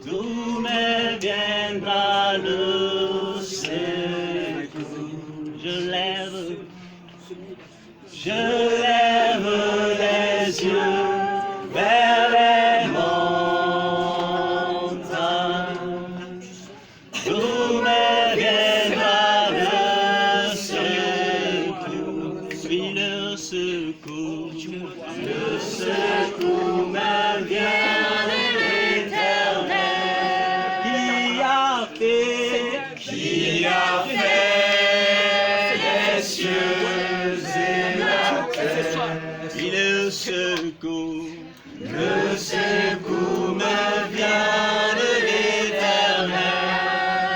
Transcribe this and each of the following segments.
D'où me viendra le secours? Je lève les yeux vers les montagnes. D'où me viendra le secours? Oui, le secours me vient de l'Éternel, qui a fait les cieux et la terre. Oui, le secours me vient de l'Éternel,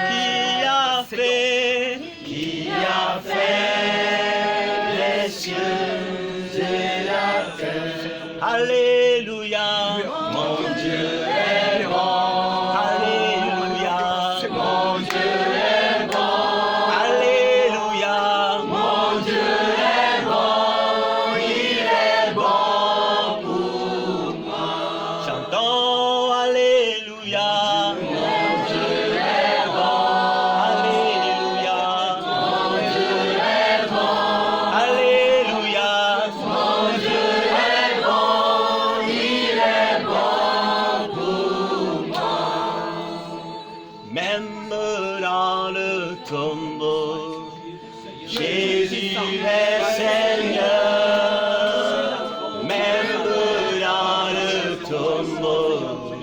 qui a fait les cieux et la terre. Alléluia, mon Dieu est bon. Alléluia, mon Dieu est bon. Alléluia, mon Dieu est bon. Il est bon pour moi. Chantons Alléluia, mon Dieu est bon. Alléluia, mon Dieu est bon. Alléluia, mon Dieu est bon. Il est bon pour moi. Même dans le tombeau, Jésus est Seigneur. Même dans le tombeau,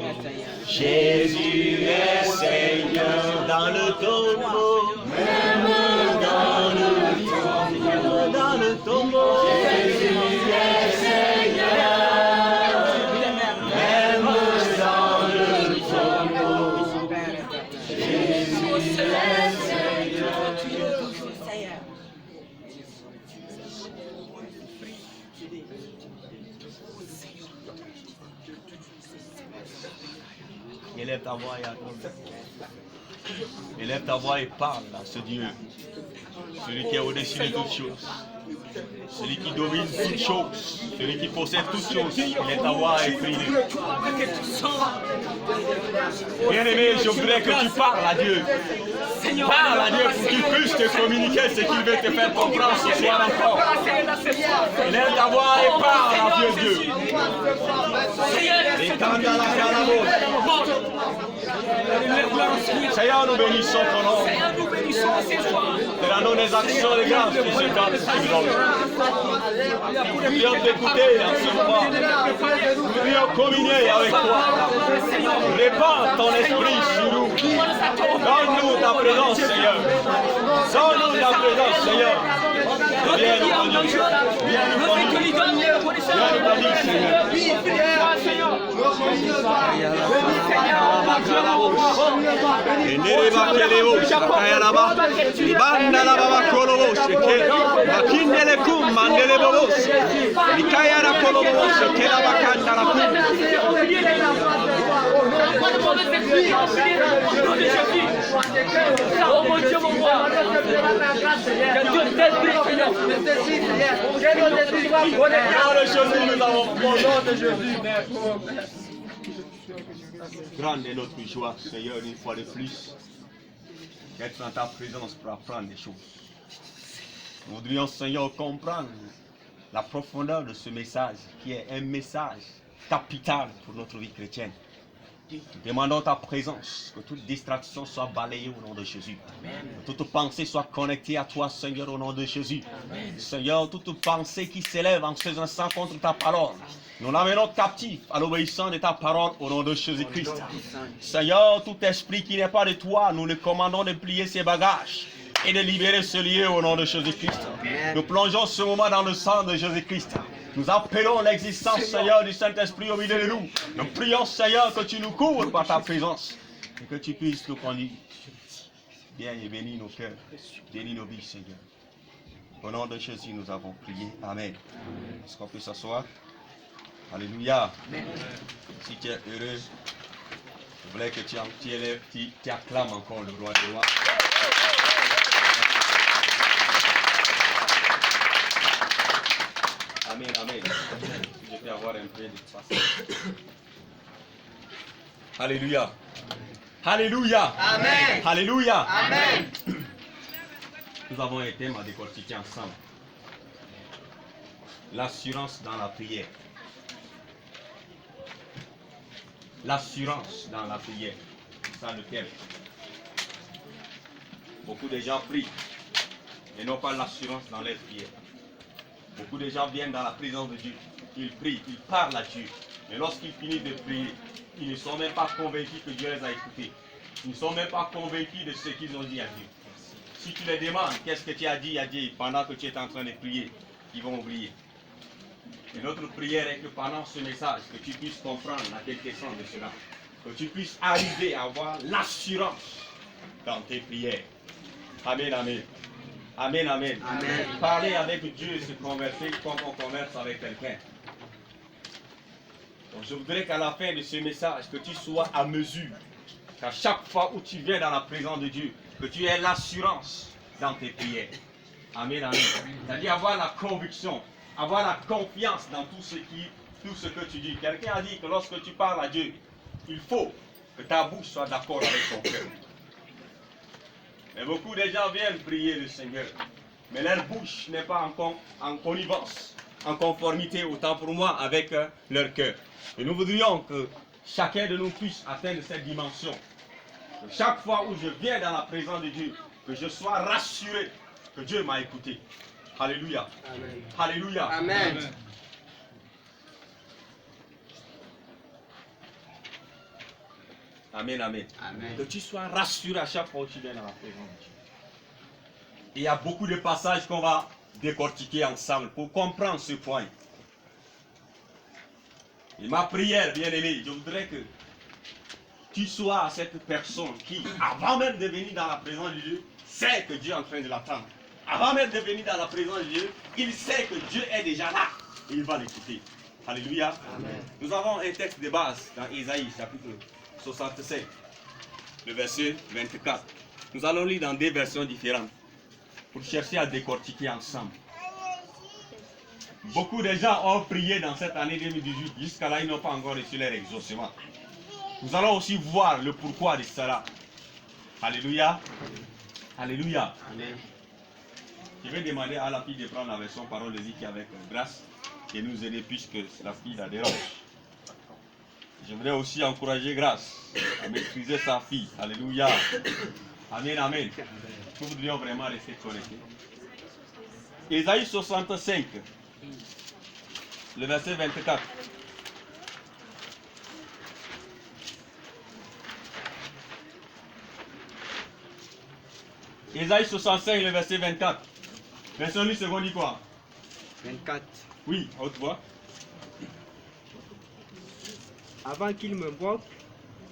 Jésus est Seigneur. Dans le tombeau, même dans le tombeau, Jésus est Seigneur. Même dans le tombeau, Jésus est Seigneur. Élève ta voix et attends. Élève ta voix et parle à ce Dieu. Celui qui est au-dessus de toutes choses. Celui qui domine toutes choses. Celui qui possède toutes choses. Élève ta voix et prie. Bien-aimé, je voudrais que tu parles à Dieu. Parle à Dieu pour qu'il puisse te communiquer ce qu'il veut te faire comprendre ce soir encore. Élève ta voix et parle à Dieu. Et quand dans la carabose. Seigneur, nous bénissons ton nom. Te rendons des actions de grâce qui se gardent sur nous. Nous voulons t'écouter en ce moment. Nous voulons communier avec toi. Répands ton esprit sur nous. Donne-nous ta présence, Seigneur. Donne-nous ta présence, Seigneur. Viens nous conduire. Viens nous conduire. Viens nous conduire, Seigneur. Oh mon Dieu, mon roi. Que Dieu t'aide, Seigneur. Grande est notre joie, Seigneur, une fois de plus, d'être dans ta présence pour apprendre des choses. Nous voudrions, Seigneur, comprendre la profondeur de ce message, qui est un message capital pour notre vie chrétienne. Nous demandons ta présence, que toute distraction soit balayée au nom de Jésus. Que toute pensée soit connectée à toi, Seigneur, au nom de Jésus. Seigneur, toute pensée qui s'élève en ces instants contre ta parole, nous l'amenons captif à l'obéissance de ta parole au nom de Jésus-Christ. Seigneur, tout esprit qui n'est pas de toi, nous le commandons de plier ses bagages et de libérer ce lieu au nom de Jésus-Christ. Nous plongeons ce moment dans le sang de Jésus-Christ. Nous appelons l'existence, Seigneur, du Saint-Esprit au milieu de nous. Nous prions, Seigneur, que tu nous couvres par ta présence et que tu puisses nous conduire. Viens et bénis nos cœurs, bénis nos vies, Seigneur. Au nom de Jésus, nous avons prié. Amen. Est-ce qu'on peut s'asseoir? Alléluia. Si tu es heureux, je voulais que tu acclames encore le roi des rois. Amen, amen. Je vais avoir un peu de passage. Alléluia. Alléluia. Amen. Alléluia. Amen. Nous avons un thème à décortiquer ensemble. L'assurance dans la prière. L'assurance dans la prière. C'est ça le thème. Beaucoup de gens prient, mais n'ont pas l'assurance dans leur prière. Beaucoup de gens viennent dans la présence de Dieu. Ils prient, ils parlent à Dieu. Mais lorsqu'ils finissent de prier, ils ne sont même pas convaincus que Dieu les a écoutés. Ils ne sont même pas convaincus de ce qu'ils ont dit à Dieu. Si tu les demandes, qu'est-ce que tu as dit à Dieu pendant que tu es en train de prier, ils vont oublier. Et notre prière est que pendant ce message, que tu puisses comprendre la quintessence de cela. Que tu puisses arriver à avoir l'assurance dans tes prières. Amen, amen. Amen, amen. Amen. Parler avec Dieu et se converser comme on converse avec quelqu'un. Donc je voudrais qu'à la fin de ce message, que tu sois à mesure, qu'à chaque fois où tu viens dans la présence de Dieu, que tu aies l'assurance dans tes prières. Amen, amen. C'est-à-dire avoir la conviction, avoir la confiance dans tout ce que tu dis. Quelqu'un a dit que lorsque tu parles à Dieu, il faut que ta bouche soit d'accord avec ton cœur. Mais beaucoup de gens viennent prier le Seigneur, mais leur bouche n'est pas en connivence, en conformité, autant pour moi, avec leur cœur. Et nous voudrions que chacun de nous puisse atteindre cette dimension. Que chaque fois où je viens dans la présence de Dieu, que je sois rassuré que Dieu m'a écouté. Alléluia. Amen. Alléluia. Amen. Amen, amen. Amen. Que tu sois rassuré à chaque fois où tu viens dans la présence de Dieu. Il y a beaucoup de passages qu'on va décortiquer ensemble pour comprendre ce point. Et ma prière, bien-aimé, je voudrais que tu sois cette personne qui, avant même de venir dans la présence de Dieu, sait que Dieu est en train de l'attendre. Avant même de venir dans la présence de Dieu, il sait que Dieu est déjà là. Et il va l'écouter. Alléluia. Amen. Nous avons un texte de base dans Ésaïe, chapitre 65, le verset 24. Nous allons lire dans deux versions différentes pour chercher à décortiquer ensemble. Beaucoup de gens ont prié dans cette année 2018. Jusqu'à là, ils n'ont pas encore reçu leur exaucement. Nous allons aussi voir le pourquoi de cela. Alléluia. Alléluia. Amen. Je vais demander à la fille de prendre la version parole de vie qui est avec grâce et nous aider puisque c'est la fille d'Adhéron. Je voudrais aussi encourager Grâce à maîtriser sa fille. Alléluia. Amen, amen. Nous voudrions vraiment rester connectés. Ésaïe 65, le verset 24. Ésaïe 65, le verset 24. Version 1 seconde dit quoi? 24. Oui, à haute voix. Avant qu'il me moque,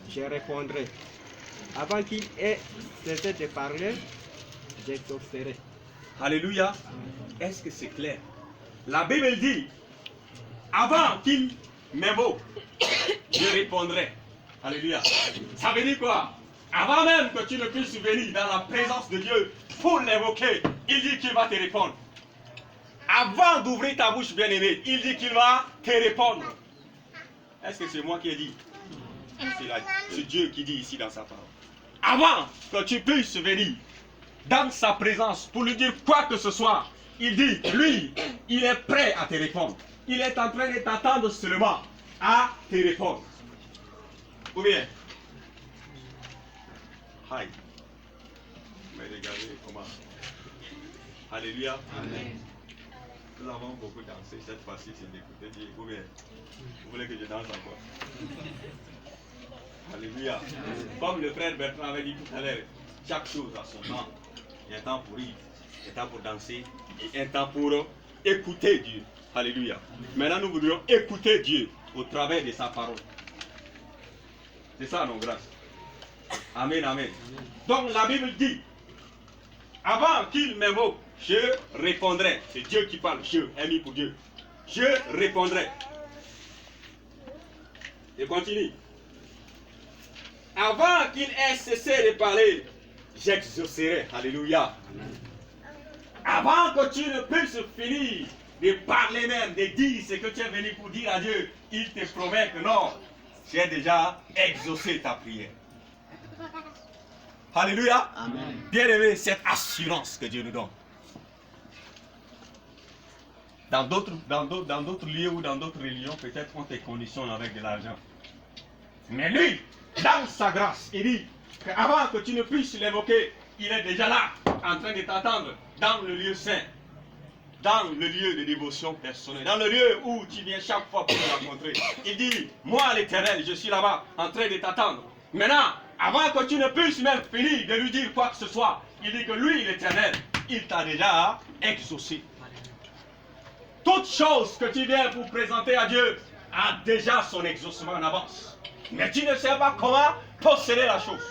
je répondrai. Avant qu'il ait cessé de parler, j'exaucerai. Alléluia. Est-ce que c'est clair? La Bible dit, avant qu'il m'invoque, je répondrai. Alléluia. Ça veut dire quoi? Avant même que tu ne puisses venir dans la présence de Dieu pour l'invoquer, il dit qu'il va te répondre. Avant d'ouvrir ta bouche, bien-aimé, il dit qu'il va te répondre. Est-ce que c'est moi qui ai dit? C'est Dieu qui dit ici dans sa parole. Avant que tu puisses venir dans sa présence pour lui dire quoi que ce soit, il dit, lui, il est prêt à te répondre. Il est en train de t'attendre seulement à te répondre. Ou bien? Aïe. Mais regardez comment. Alléluia. Amen. Nous avons beaucoup dansé. Cette fois-ci, c'est d'écouter Dieu. Ou bien? Vous voulez que je danse encore? Alléluia. Comme le frère Bertrand avait dit tout à l'heure, chaque chose a son temps. Il y a un temps pour rire, il y a un temps pour danser, et un temps pour écouter Dieu. Alléluia. Maintenant, nous voudrions écouter Dieu au travers de sa parole. C'est ça, nos grâces. Amen, amen. Donc, la Bible dit, avant qu'il m'invoque, je répondrai. C'est Dieu qui parle, je, mis pour Dieu. Je répondrai. Et continue. Avant qu'il ait cessé de parler, j'exaucerai. Alléluia. Avant que tu ne puisses finir de parler même, de dire ce que tu es venu pour dire à Dieu, il te promet que non, j'ai déjà exaucé ta prière. Alléluia. Amen. Bien aimé, cette assurance que Dieu nous donne. Dans d'autres lieux ou dans d'autres religions, peut-être on te conditionne avec de l'argent. Mais lui, dans sa grâce, il dit qu'avant que tu ne puisses l'évoquer, il est déjà là, en train de t'attendre dans le lieu saint, dans le lieu de dévotion personnelle, dans le lieu où tu viens chaque fois pour le rencontrer. Il dit, moi l'Éternel, je suis là-bas, en train de t'attendre. Maintenant, avant que tu ne puisses même finir de lui dire quoi que ce soit, il dit que lui, l'Éternel, il t'a déjà exaucé. Toute chose que tu viens pour présenter à Dieu a déjà son exaucement en avance. Mais tu ne sais pas comment posséder la chose.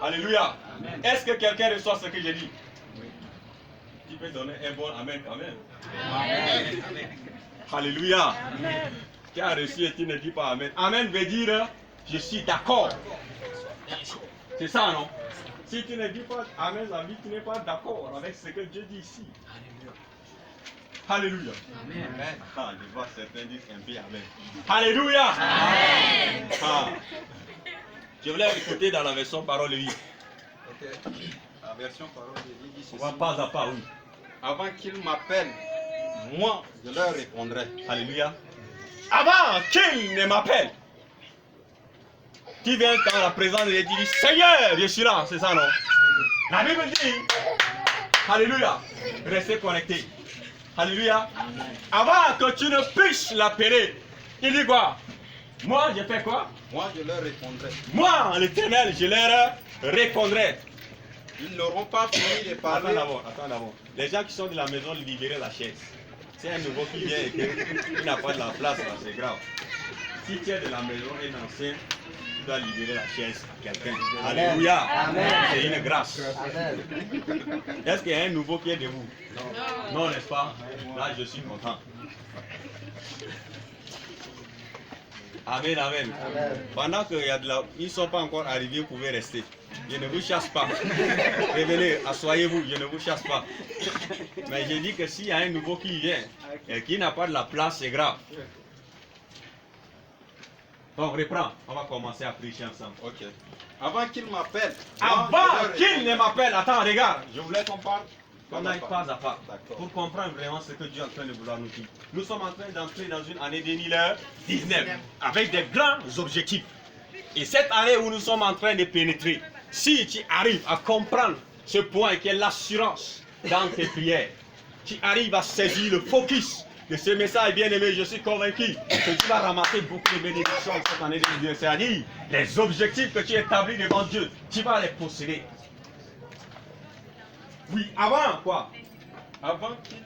Alléluia. Est-ce que quelqu'un reçoit ce que j'ai dit? Oui. Tu peux donner un bon amen quand même. Amen. Alléluia. Amen. Tu as reçu et tu ne dis pas amen. Amen veut dire je suis d'accord. C'est ça, non? Si tu ne dis pas amen, la vie, tu n'es pas d'accord avec ce que Dieu dit ici. Alléluia. Amen. Ah, je vois certains dire un peu amen. Alléluia. Amen. Ah. Je voulais écouter dans la version parole de vie. Ok. La version parole de vie dit ceci. On va pas à pas, oui. Avant qu'ils m'appellent, moi, je leur répondrai. Alléluia. Avant qu'il ne m'appelle, tu viens dans la présence de Dieu, tu dis Seigneur, je suis là, c'est ça, non? La Bible dit, Alléluia, restez connectés. Alléluia. Avant que tu ne puisses l'appeler, il dit quoi? Moi, je fais quoi? Moi, je leur répondrai. Moi, l'Éternel, je leur répondrai. Ils n'auront pas fini de parler. Attends d'abord. Les gens qui sont de la maison, libérer la chaise. C'est un nouveau qui vient et qu'il n'a pas de la place, là, c'est grave. Si tu es de la maison, un ancien, tu dois libérer la chaise à quelqu'un. Alléluia. Amen. C'est une grâce. Amen. Est-ce qu'il y a un nouveau qui est debout? Non. Non, n'est-ce pas? Là, je suis content. Amen, amen. Pendant qu'ils ne sont pas encore arrivés, vous pouvez rester. Je ne vous chasse pas. Revenez, asseyez-vous, je ne vous chasse pas. Mais j'ai dit que s'il y a un nouveau qui vient et qui n'a pas de la place, c'est grave. Donc, reprends. On va commencer à prêcher ensemble. Ok. Avant qu'ils m'appellent. Avant qu'il ne m'appelle, attends, regarde. Je voulais qu'on parle. Qu'on aille pas à pas. Pour comprendre vraiment ce que Dieu est en train de vouloir nous dire. Nous sommes en train d'entrer dans une année 2019 avec des grands objectifs. Et cette année où nous sommes en train de pénétrer, si tu arrives à comprendre ce point qui est l'assurance dans tes prières, tu arrives à saisir le focus de ce message bien aimé, je suis convaincu que tu vas ramasser beaucoup de bénédictions cette année 2019. C'est-à-dire, les objectifs que tu établis devant Dieu, tu vas les posséder. Oui, avant quoi? Avant qu'ils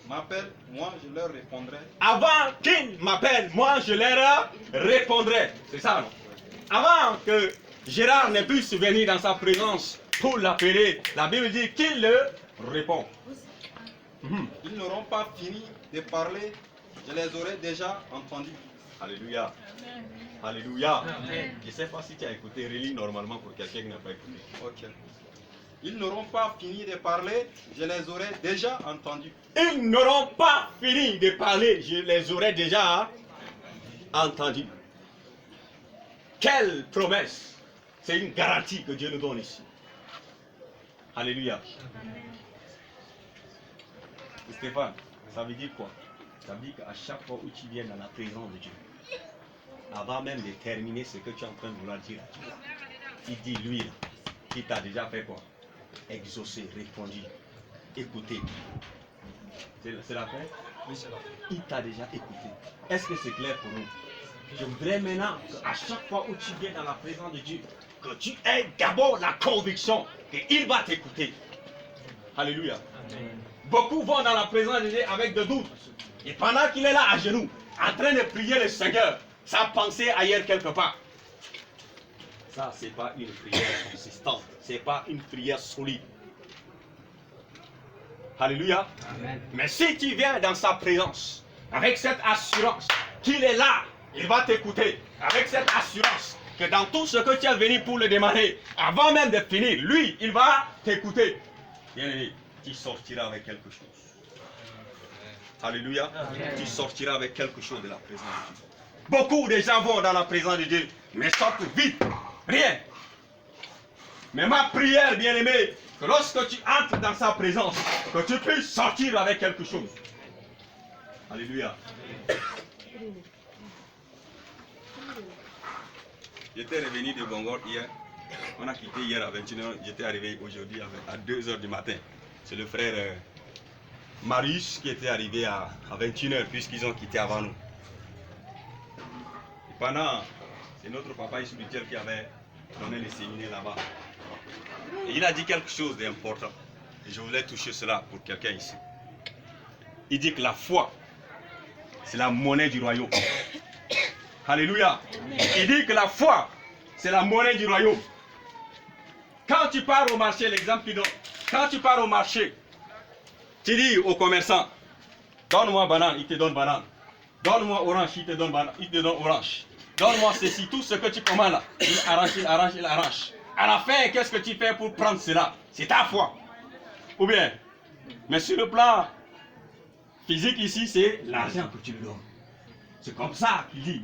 m'appellent, moi je leur répondrai. Avant qu'ils m'appellent, moi je leur répondrai. C'est ça, non? Avant que Gérard ne puisse venir dans sa présence pour l'appeler, la Bible dit qu'il le répond. Ils n'auront pas fini de parler, je les aurai déjà entendus. Alléluia. Alléluia. Je ne sais pas si tu as écouté, relis normalement pour quelqu'un qui n'a pas écouté. Ok. Ils n'auront pas fini de parler, je les aurai déjà entendus. Ils n'auront pas fini de parler, je les aurai déjà entendus. Quelle promesse! C'est une garantie que Dieu nous donne ici. Alléluia. Stéphane, ça veut dire quoi? Ça veut dire qu'à chaque fois où tu viens dans la présence de Dieu, avant même de terminer ce que tu es en train de vouloir dire à Dieu, il dit lui, là, qui t'a déjà fait quoi? Exaucé, répondu, écouté. C'est la fin? Oui, c'est la fin. Il t'a déjà écouté. Est-ce que c'est clair pour nous? Je voudrais maintenant qu'à chaque fois où tu viens dans la présence de Dieu, que tu aies d'abord la conviction qu'il va t'écouter. Alléluia. Amen. Beaucoup vont dans la présence de Dieu avec des doutes. Et pendant qu'il est là à genoux, en train de prier le Seigneur, sans penser ailleurs quelque part. Ça, ce n'est pas une prière consistante. Ce n'est pas une prière solide. Alléluia. Amen. Mais si tu viens dans sa présence, avec cette assurance qu'il est là, il va t'écouter. Avec cette assurance que dans tout ce que tu es venu pour le demander, avant même de finir, lui, il va t'écouter. Bien-aimé, tu sortiras avec quelque chose. Alléluia. Amen. Tu sortiras avec quelque chose de la présence de Dieu. Beaucoup de gens vont dans la présence de Dieu, mais sortent vite. Rien. Mais ma prière, bien-aimé, que lorsque tu entres dans sa présence, que tu puisses sortir avec quelque chose. Alléluia. J'étais revenu de Bangor hier. On a quitté hier à 21h. J'étais arrivé aujourd'hui à 2h du matin. C'est le frère Marius qui était arrivé à 21h puisqu'ils ont quitté avant nous. Et pendant, c'est notre papa spirituel qui avait donné le séminaire là-bas. Et il a dit quelque chose d'important. Et je voulais toucher cela pour quelqu'un ici. Il dit que la foi, c'est la monnaie du royaume. Alléluia. Il dit que la foi, c'est la monnaie du royaume. Quand tu pars au marché, l'exemple qu'il donne, quand tu pars au marché, tu dis au commerçant, donne-moi banane, il te donne banane. Donne-moi orange, il te donne banane, il te donne orange. Donne-moi ceci, tout ce que tu commandes là. Il arrange, il arrange, il arrange. À la fin, qu'est-ce que tu fais pour prendre cela? C'est ta foi. Ou bien, mais sur le plan physique ici, c'est l'argent que tu lui donnes. C'est comme ça qu'il dit.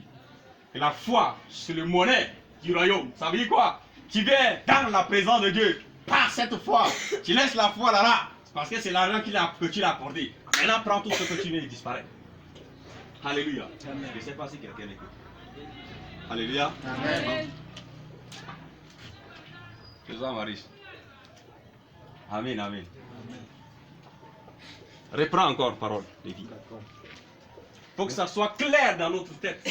Et la foi, c'est le monnaie du royaume. Ça veut dire quoi? Tu viens dans la présence de Dieu. Par cette foi, tu laisses la foi là-là. Parce que c'est l'argent que tu l'as accordé. Maintenant, prends tout ce que tu viens et disparaît. Alléluia. Amen. Je ne sais pas si quelqu'un écoute. Alléluia. Amen. Jésus Marie. Amen, amen. Reprends encore parole, Lévi. Il faut que ça soit clair dans notre tête.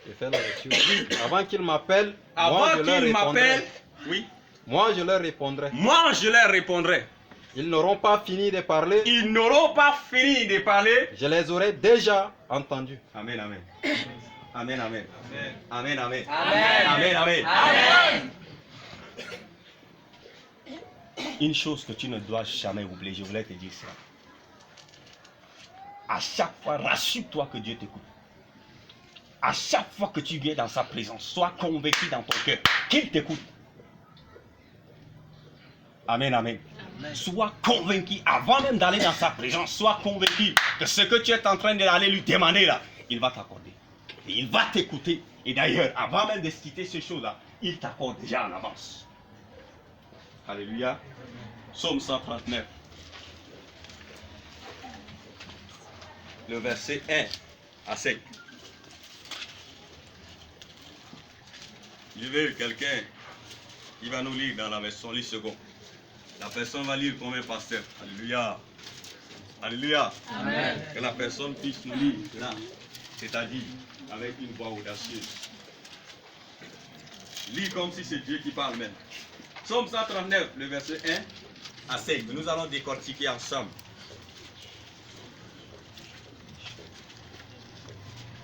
Je fais la lecture. Avant qu'il m'appelle, oui. Moi je leur répondrai. Moi je leur répondrai. Ils n'auront pas fini de parler. Ils n'auront pas fini de parler. Je les aurai déjà entendus. Amen, amen. Amen, amen. Amen, amen. Amen. Amen, amen. Amen. Une chose que tu ne dois jamais oublier, je voulais te dire ça. À chaque fois, rassure-toi que Dieu t'écoute. À chaque fois que tu viens dans sa présence, sois convaincu dans ton cœur qu'il t'écoute. Amen, amen. Sois convaincu, avant même d'aller dans sa présence, sois convaincu que ce que tu es en train d'aller lui demander là, il va t'accorder. Et il va t'écouter. Et d'ailleurs, avant même de quitter ces choses-là, il t'accorde déjà en avance. Alléluia. Psaume 139. Le verset 1 à 5. Je veux quelqu'un qui va nous lire dans la version 10 secondes. La personne va lire comme un pasteur. Alléluia. Alléluia. Amen. Que la personne puisse nous lire là. C'est-à-dire avec une voix audacieuse. Lis comme si c'est Dieu qui parle même. Psaume 139, le verset 1 à 5. Nous allons décortiquer ensemble.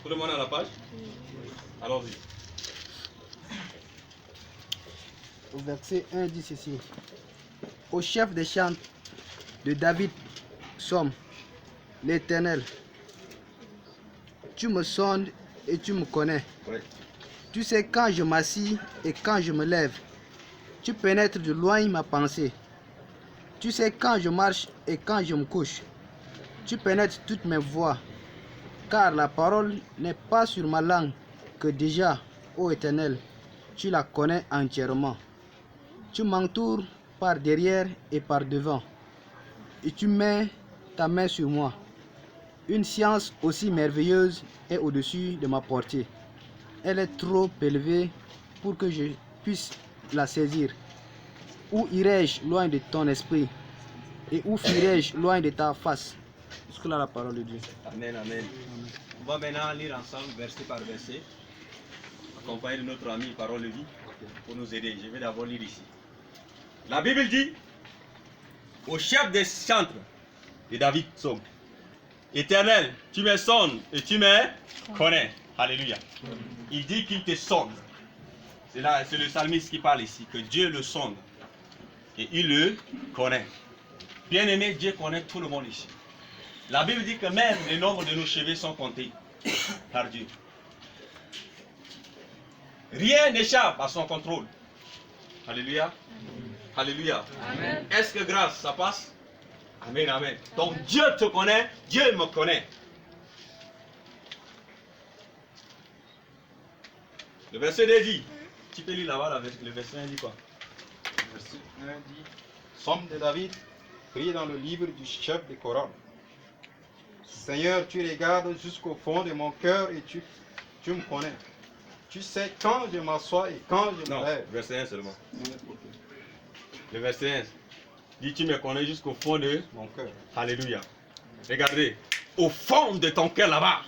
Tout le monde a la page? Allons-y. Au verset 1 dit ceci. Au chef des chants de David, psaume, l'Éternel, tu me sondes et tu me connais. Oui. Tu sais quand je m'assis et quand je me lève. Tu pénètres de loin ma pensée. Tu sais quand je marche et quand je me couche. Tu pénètres toutes mes voies. Car la parole n'est pas sur ma langue que déjà, ô Éternel, tu la connais entièrement. Tu m'entoures par derrière et par devant. Et tu mets ta main sur moi. Une science aussi merveilleuse est au-dessus de ma portée. Elle est trop élevée pour que je puisse la saisir. Où irai-je loin de ton esprit? Et où fuirai-je loin de ta face? Jusque-là la parole de Dieu. Amen, amen. On va maintenant lire ensemble verset par verset, accompagné de notre ami Parole de Vie, pour nous aider. Je vais d'abord lire ici. La Bible dit, au chef des chantres de David, psaume, Éternel, tu me sondes et tu me connais. Alléluia. Il dit qu'il te sonde. C'est le psalmiste qui parle ici, que Dieu le sonde. Et il le connaît. Bien aimé, Dieu connaît tout le monde ici. La Bible dit que même le nombre de nos cheveux sont comptés par Dieu. Rien n'échappe à son contrôle. Alléluia. Alléluia. Est-ce que grâce, ça passe? Amen, amen. Donc Dieu te connaît, Dieu me connaît. Le verset 2 dit, Tu peux lire là-bas, le verset 1 dit quoi? Verset 1 dit, Somme de David, pris dans le livre du chef des chorales. Seigneur, tu regardes jusqu'au fond de mon cœur et tu me connais. Tu sais quand je m'assois et quand je me Non, lève. verset 1 seulement. Le verset 1 dit, tu me connais jusqu'au fond de Mon cœur. Alléluia. Regardez, au fond de ton cœur là-bas,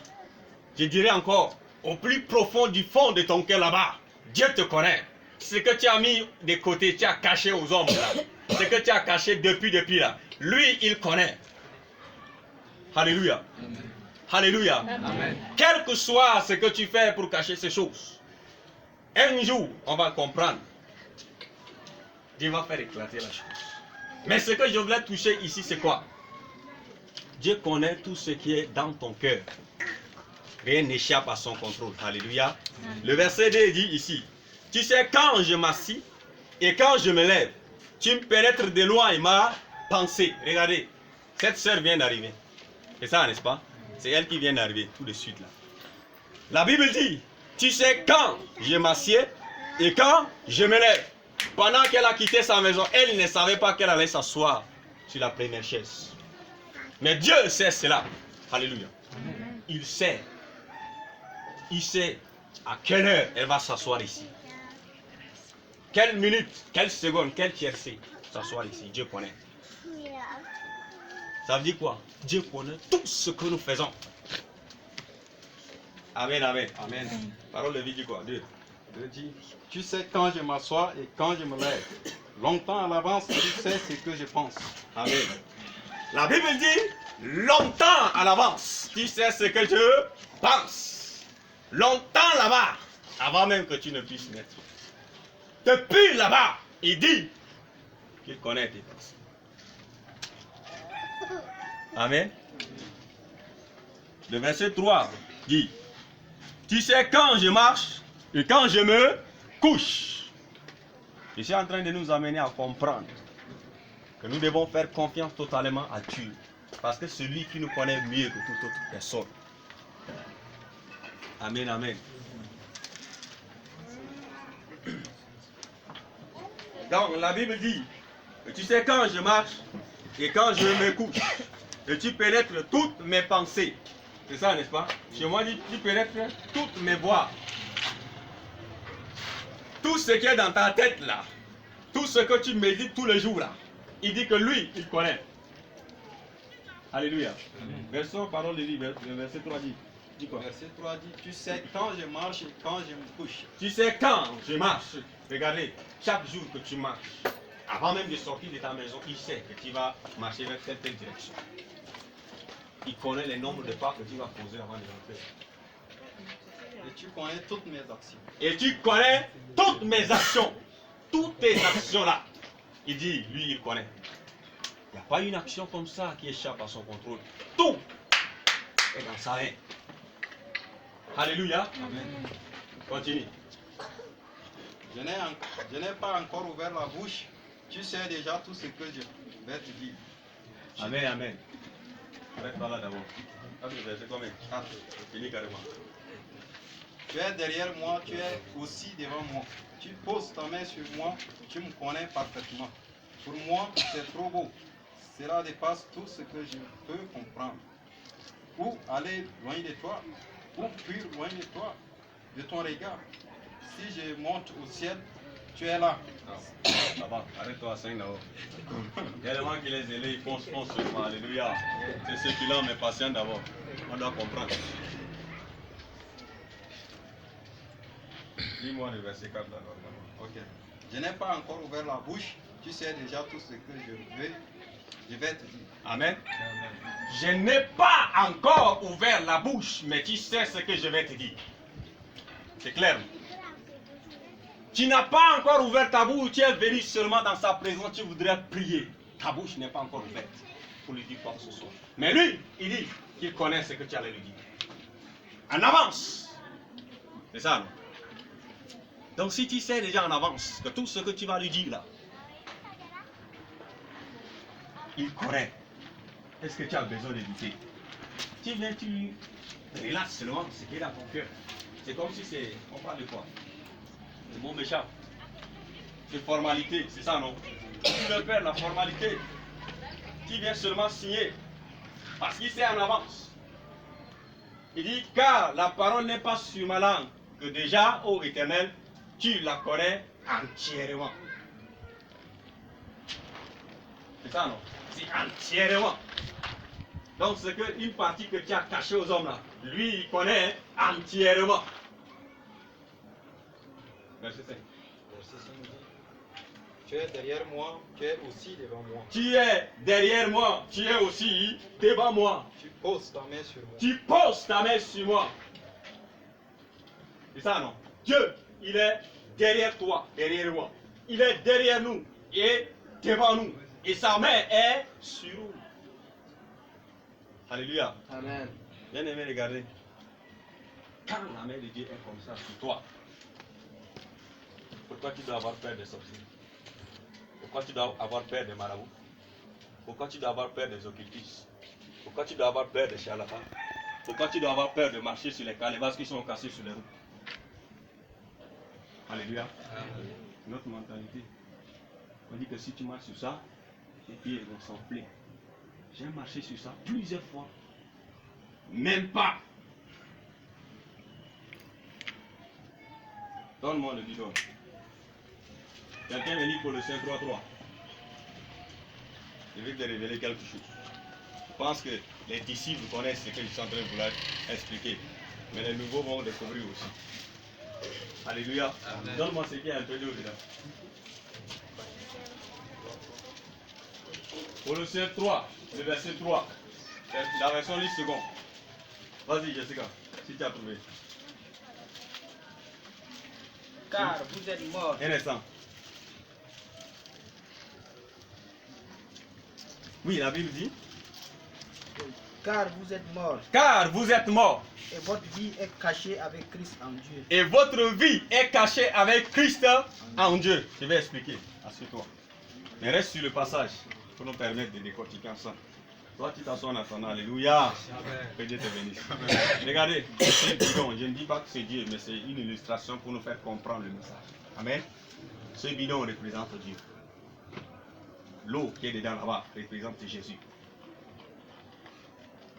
je dirais encore, au plus profond du fond de ton cœur là-bas, Dieu te connaît. Ce que tu as mis de côté, tu as caché aux hommes là. Ce que tu as caché depuis là. Lui, il connaît. Alléluia. Alléluia. Amen. Quel que soit ce que tu fais pour cacher ces choses, un jour, on va comprendre. Dieu va faire éclater la chose. Mais ce que je voulais toucher ici, c'est quoi? Dieu connaît tout ce qui est dans ton cœur. Rien n'échappe à son contrôle. Alléluia. Le verset 2 dit ici, tu sais quand je m'assis et quand je me lève, tu me pénètres de loin ma pensée. Regardez, cette sœur vient d'arriver. C'est ça, n'est-ce pas? C'est elle qui vient d'arriver tout de suite là. La Bible dit, tu sais quand je m'assieds et quand je me lève. Pendant qu'elle a quitté sa maison, elle ne savait pas qu'elle allait s'asseoir sur la première chaise. Mais Dieu sait cela. Alléluia. Il sait. Il sait à quelle heure elle va s'asseoir ici. Quelle minute, quelle seconde, quelle tiercé s'asseoir ici. Dieu connaît. Ça veut dire quoi? Dieu connaît tout ce que nous faisons. Amen, amen. Amen. Parole de vie dit quoi? 2. Dieu dit, tu sais quand je m'assois et quand je me lève. Longtemps à l'avance, tu sais ce que je pense. Amen. La Bible dit, longtemps à l'avance, tu sais ce que je pense. Longtemps là-bas, avant même que tu ne puisses naître. Depuis là-bas, il dit qu'il connaît tes pensées. Amen. Le verset 3 dit, tu sais quand je marche et quand je me couche. Je suis en train de nous amener à comprendre que nous devons faire confiance totalement à Dieu. Parce que c'est lui qui nous connaît mieux que toute autre personne. Amen, amen. Donc la Bible dit, tu sais quand je marche et quand je me couche, et tu pénètres toutes mes pensées. C'est ça, n'est-ce pas? Chez moi, dit, tu pénètres toutes mes voies. Tout ce qui est dans ta tête là, tout ce que tu médites tous les jours là, il dit que lui, il connaît. Alléluia. Version, parole de vie, le verset 3 dit quoi? Verset 3 dit, tu sais quand je marche et quand je me couche. Tu sais quand je marche. Regardez, chaque jour que tu marches, avant même de sortir de ta maison, il sait que tu vas marcher vers telle direction. Il connaît le nombre de pas que tu vas poser avant de rentrer. Et tu connais toutes mes actions. Et tu connais toutes mes actions. Toutes tes actions là. Il dit, lui, il connaît. Il n'y a pas une action comme ça qui échappe à son contrôle. Tout est dans sa main. Alléluia. Amen. Continue. Je n'ai pas encore ouvert la bouche. Tu sais déjà tout ce que je vais te dire. Amen, amen. Arrête-toi là d'abord. C'est combien? 4. Fini carrément. Tu es derrière moi, tu es aussi devant moi. Tu poses ta main sur moi, tu me connais parfaitement. Pour moi, c'est trop beau. Cela dépasse tout ce que je peux comprendre. Ou aller loin de toi, ou fuir loin de toi, de ton regard. Si je monte au ciel, tu es là. Ça va, arrête-toi à 5 d'abord. Tellement qu'il est zélé, il fonce seulement. Alléluia. C'est ce qu'il a, mais patient d'abord. On doit comprendre. Lis-moi le verset 4 d'abord. Ok. Je n'ai pas encore ouvert la bouche, tu sais déjà tout ce que je vais te dire. Amen. Je n'ai pas encore ouvert la bouche, mais tu sais ce que je vais te dire. C'est clair. Tu n'as pas encore ouvert ta bouche, tu es venu seulement dans sa présence, tu voudrais prier. Ta bouche n'est pas encore ouverte pour lui dire quoi que ce soit. Mais lui, il dit qu'il connaît ce que tu allais lui dire. En avance. C'est ça, non? Donc si tu sais déjà en avance que tout ce que tu vas lui dire là, il connaît. Est-ce que tu as besoin de douter? Tu viens, tu relaxes seulement ce qui est dans ton cœur. C'est comme si c'est... On parle de quoi? Le mot m'échappe. C'est formalité, c'est ça, non? Tu veux faire la formalité. Qui vient seulement signer. Parce qu'il sait en avance. Il dit, car la parole n'est pas sur ma langue, que déjà, ô Éternel, tu la connais entièrement. C'est ça, non? C'est entièrement. Donc, c'est qu'une partie que tu as cachée aux hommes là, lui, il connaît entièrement. Verset 5. Tu es derrière moi, tu es aussi devant moi. Tu es derrière moi, tu es aussi devant moi. Tu poses ta main sur moi. Tu poses ta main sur moi. C'est ça, non? Dieu, il est derrière toi, derrière moi. Il est derrière nous et devant nous. Et sa main est sur nous. Alléluia. Amen. Bien aimé, regardez. Quand la main de Dieu est comme ça sur toi, pourquoi tu dois avoir peur des sorciers? Pourquoi tu dois avoir peur des marabouts? Pourquoi tu dois avoir peur des occultistes? Pourquoi tu dois avoir peur des charlatans? Pourquoi tu dois avoir peur de marcher sur les calebasses qui sont cassées sur les roues? Alléluia. Notre mentalité. On dit que si tu marches sur ça, tes pieds vont s'enfler. J'ai marché sur ça plusieurs fois. Même pas. Donne-moi le bidon. Quelqu'un me lit pour le 5-3-3. Je vais te révéler quelque chose. Je pense que les disciples connaissent ce que je suis en train de vouloir expliquer. Mais les nouveaux vont découvrir aussi. Alléluia. Donne-moi ce qui est un peu d'eau dedans. Colossiens 3, le verset 3. La version 10 secondes. Vas-y Jessica, si tu as trouvé. Car vous êtes morts. Un instant. Oui, la Bible dit. Car vous êtes morts. Car vous êtes morts. Et votre vie est cachée avec Christ en Dieu. Et votre vie est cachée avec Christ en Dieu. Je vais expliquer. Assieds-toi. Mais reste sur le passage pour nous permettre de décortiquer ensemble. Toi, tu t'assois en attendant. Alléluia. Que Dieu te bénisse. Regardez, c'est bidon. Je ne dis pas que c'est Dieu, mais c'est une illustration pour nous faire comprendre le message. Amen. Ce bidon représente Dieu. L'eau qui est dedans là-bas représente Jésus.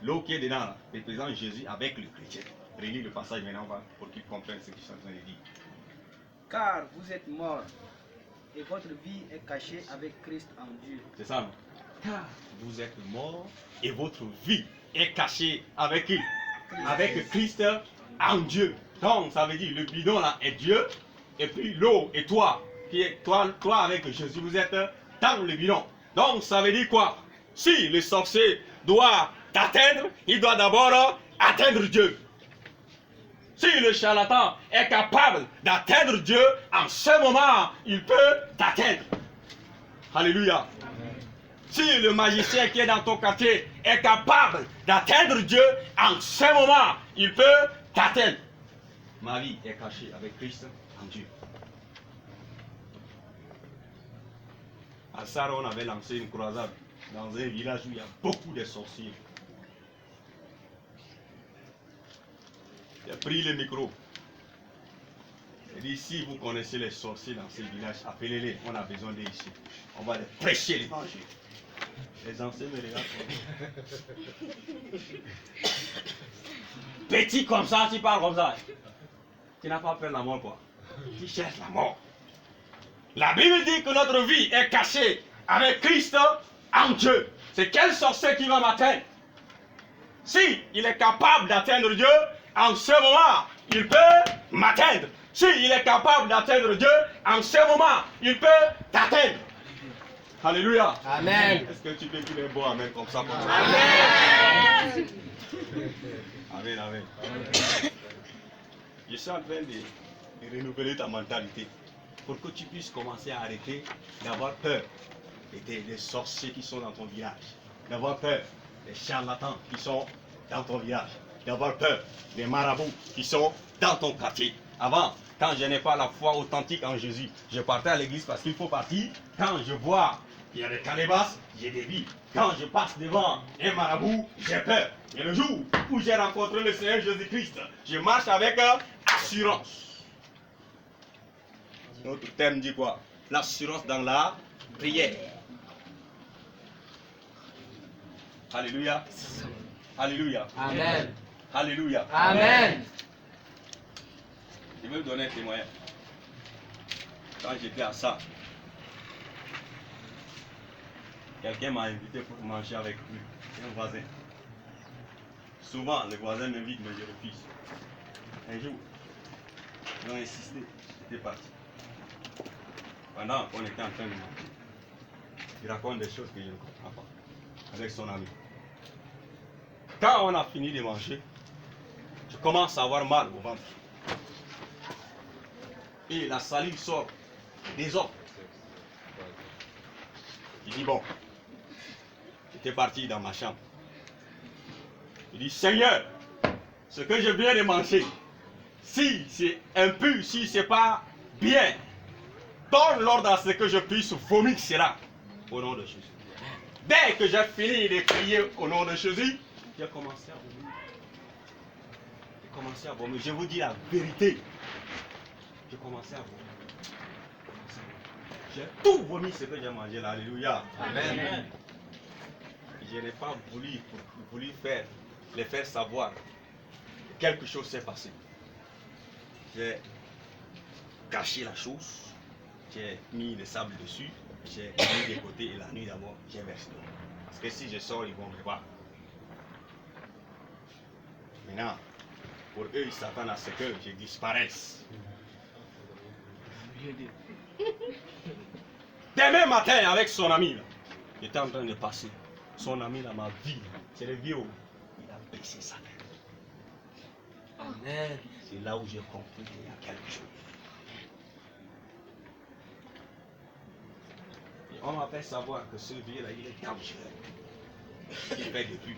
L'eau qui est dedans là, représente Jésus avec le chrétien. Relis le passage maintenant pour qu'ils comprennent ce que je suis en train de dire. Car vous êtes morts. Et votre vie est cachée avec Christ en Dieu. C'est ça, non? Car vous êtes morts et votre vie est cachée avec qui? Avec Christ en Dieu. Donc, ça veut dire le bidon là est Dieu. Et puis l'eau et toi, qui est toi avec Jésus, vous êtes dans le bidon. Donc, ça veut dire quoi? Si le sorcier doit t'atteindre, il doit d'abord atteindre Dieu. Si le charlatan est capable d'atteindre Dieu, en ce moment, il peut t'atteindre. Alléluia. Si le magicien qui est dans ton quartier est capable d'atteindre Dieu, en ce moment, il peut t'atteindre. Ma vie est cachée avec Christ en Dieu. À Sarah, on avait lancé une croisade dans un village où il y a beaucoup de sorciers. Il a pris le micro. Il dit, si vous connaissez les sorciers dans ces villages, appelez-les, on a besoin d'eux ici. On va les prêcher l'évangile. Les anciens me regardent. Petit comme ça, tu parles comme ça. Tu n'as pas peur de la mort, quoi. Tu cherches la mort. La Bible dit que notre vie est cachée avec Christ en Dieu. C'est quel sorcier qui va m'atteindre? Si il est capable d'atteindre Dieu, en ce moment, il peut m'atteindre. Si il est capable d'atteindre Dieu, en ce moment, il peut t'atteindre. Alléluia. Amen. Est-ce que tu peux dire un bon amen comme ça? Amen. Amen, amen. Je suis en train de renouveler ta mentalité pour que tu puisses commencer à arrêter d'avoir peur des sorciers qui sont dans ton village, d'avoir peur des charlatans qui sont dans ton village, d'avoir peur des marabouts qui sont dans ton quartier. Avant, quand je n'ai pas la foi authentique en Jésus, je partais à l'église parce qu'il faut partir. Quand je vois qu'il y a des calebasses, j'ai des vies. Quand je passe devant un marabout, j'ai peur. Et le jour où j'ai rencontré le Seigneur Jésus-Christ, je marche avec assurance. Notre thème dit quoi? L'assurance dans la prière. Alléluia. Alléluia. Amen. Alléluia. Amen. Je vais vous donner un témoignage. Quand j'étais à ça, quelqu'un m'a invité pour manger avec lui, un voisin. Souvent, le voisin m'invite, mais je refuse. Un jour, ils ont insisté, j'étais parti. Pendant qu'on était en train de manger, il raconte des choses que je ne comprends pas, avec son ami. Quand on a fini de manger, je commence à avoir mal au ventre. Et la salive sort des os. Il dit bon, j'étais parti dans ma chambre. Il dit Seigneur, ce que je viens de manger, si c'est impur, si c'est pas bien, donne l'ordre à ce que je puisse vomir cela au nom de Jésus. Dès que j'ai fini de crier au nom de Jésus, j'ai commencé à vomir. J'ai commencé à vomir. Je vous dis la vérité. J'ai commencé à vomir. J'ai tout vomi ce que j'ai mangé là. Alléluia. Amen. Je n'ai pas voulu les faire savoir que quelque chose s'est passé. J'ai caché la chose. J'ai mis le sable dessus. J'ai mis de côté et la nuit d'abord, j'ai versé. Parce que si je sors, ils vont me voir. Maintenant, pour eux, ils s'attendent à ce que je disparaisse. Demain matin, avec son ami, là, il était en train de passer. Son ami là m'a vu. C'est le vieux. Il a baissé sa tête. Amen. C'est là où j'ai compris qu'il y a quelque chose. Et on m'a fait savoir que ce vieux là, il est dangereux. Il fait des buts.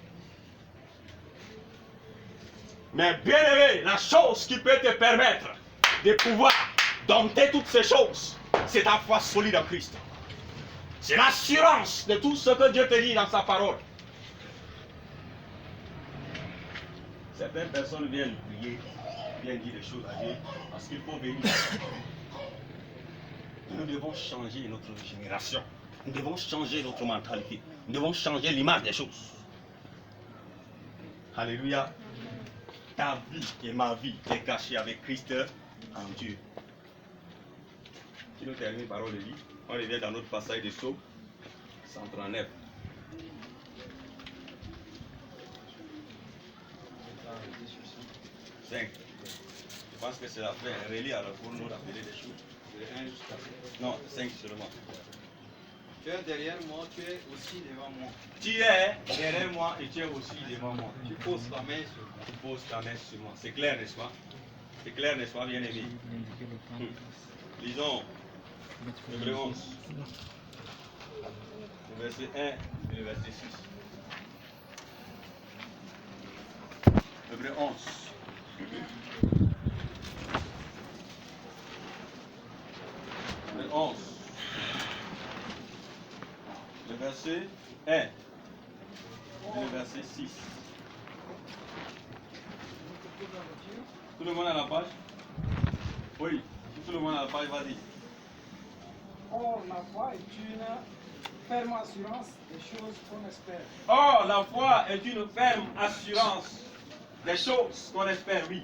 Mais bien aimé, la chose qui peut te permettre de pouvoir dompter toutes ces choses, c'est ta foi solide en Christ. C'est l'assurance de tout ce que Dieu te dit dans sa parole. Certaines personnes viennent prier, viennent dire des choses à Dieu, parce qu'il faut venir. Nous devons changer notre génération. Nous devons changer notre mentalité. Nous devons changer l'image des choses. Alléluia. Ta vie et ma vie est cachée avec Christ en Dieu. Si nous terminons par le livre, on revient dans notre passage de Psaume 139. Je pense que c'est la fin. Relis alors pour nous rappeler des choses. De 1 jusqu'à 5. Non, 5 seulement. Tu es derrière moi, tu es aussi devant moi. Tu es derrière moi et tu es aussi devant moi. Tu poses ta main sur moi. Tu poses ta main sur moi. C'est clair, n'est-ce pas? C'est clair, n'est-ce pas, bien aimé? Lisons Hébreux 11. Le verset 1 et le verset 6. Hébreux 11. Hébreux 11. Le verset 1 et le verset 6. Tout le monde à la page? Oui, tout le monde à la page, vas-y. Or, la foi est une ferme assurance des choses qu'on espère. Or, la foi est une ferme assurance des choses qu'on espère, oui.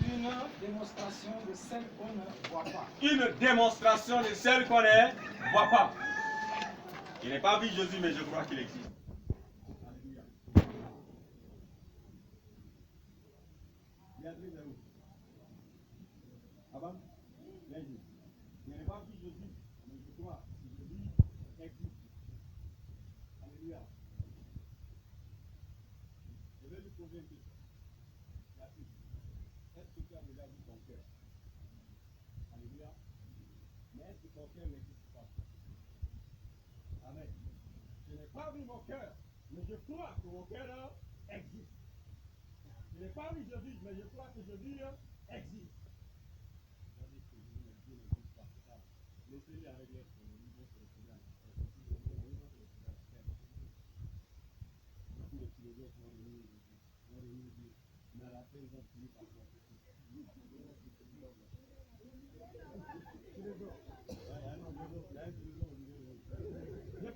Une démonstration de celles qu'on ne voit pas. Une démonstration de celle qu'on ne voit pas. Je n'ai pas vu Jésus, mais je crois qu'il existe. Alléluia. Béatrice est où? Avant? Viens ici. Je n'ai pas vu Jésus, mais je crois que Jésus existe. Alléluia. Je vais lui poser une question. Béatrice, est-ce que tu as déjà vu ton cœur? Alléluia. Mais est-ce que ton cœur n'existe pas? Amen. Je n'ai pas vu mon cœur, mais je crois que mon cœur existe. Je n'ai pas vu Jésus, mais je crois que Jésus existe. Laissez-les avec les philosophes vont venir dire, mais à la fin ils vont finir par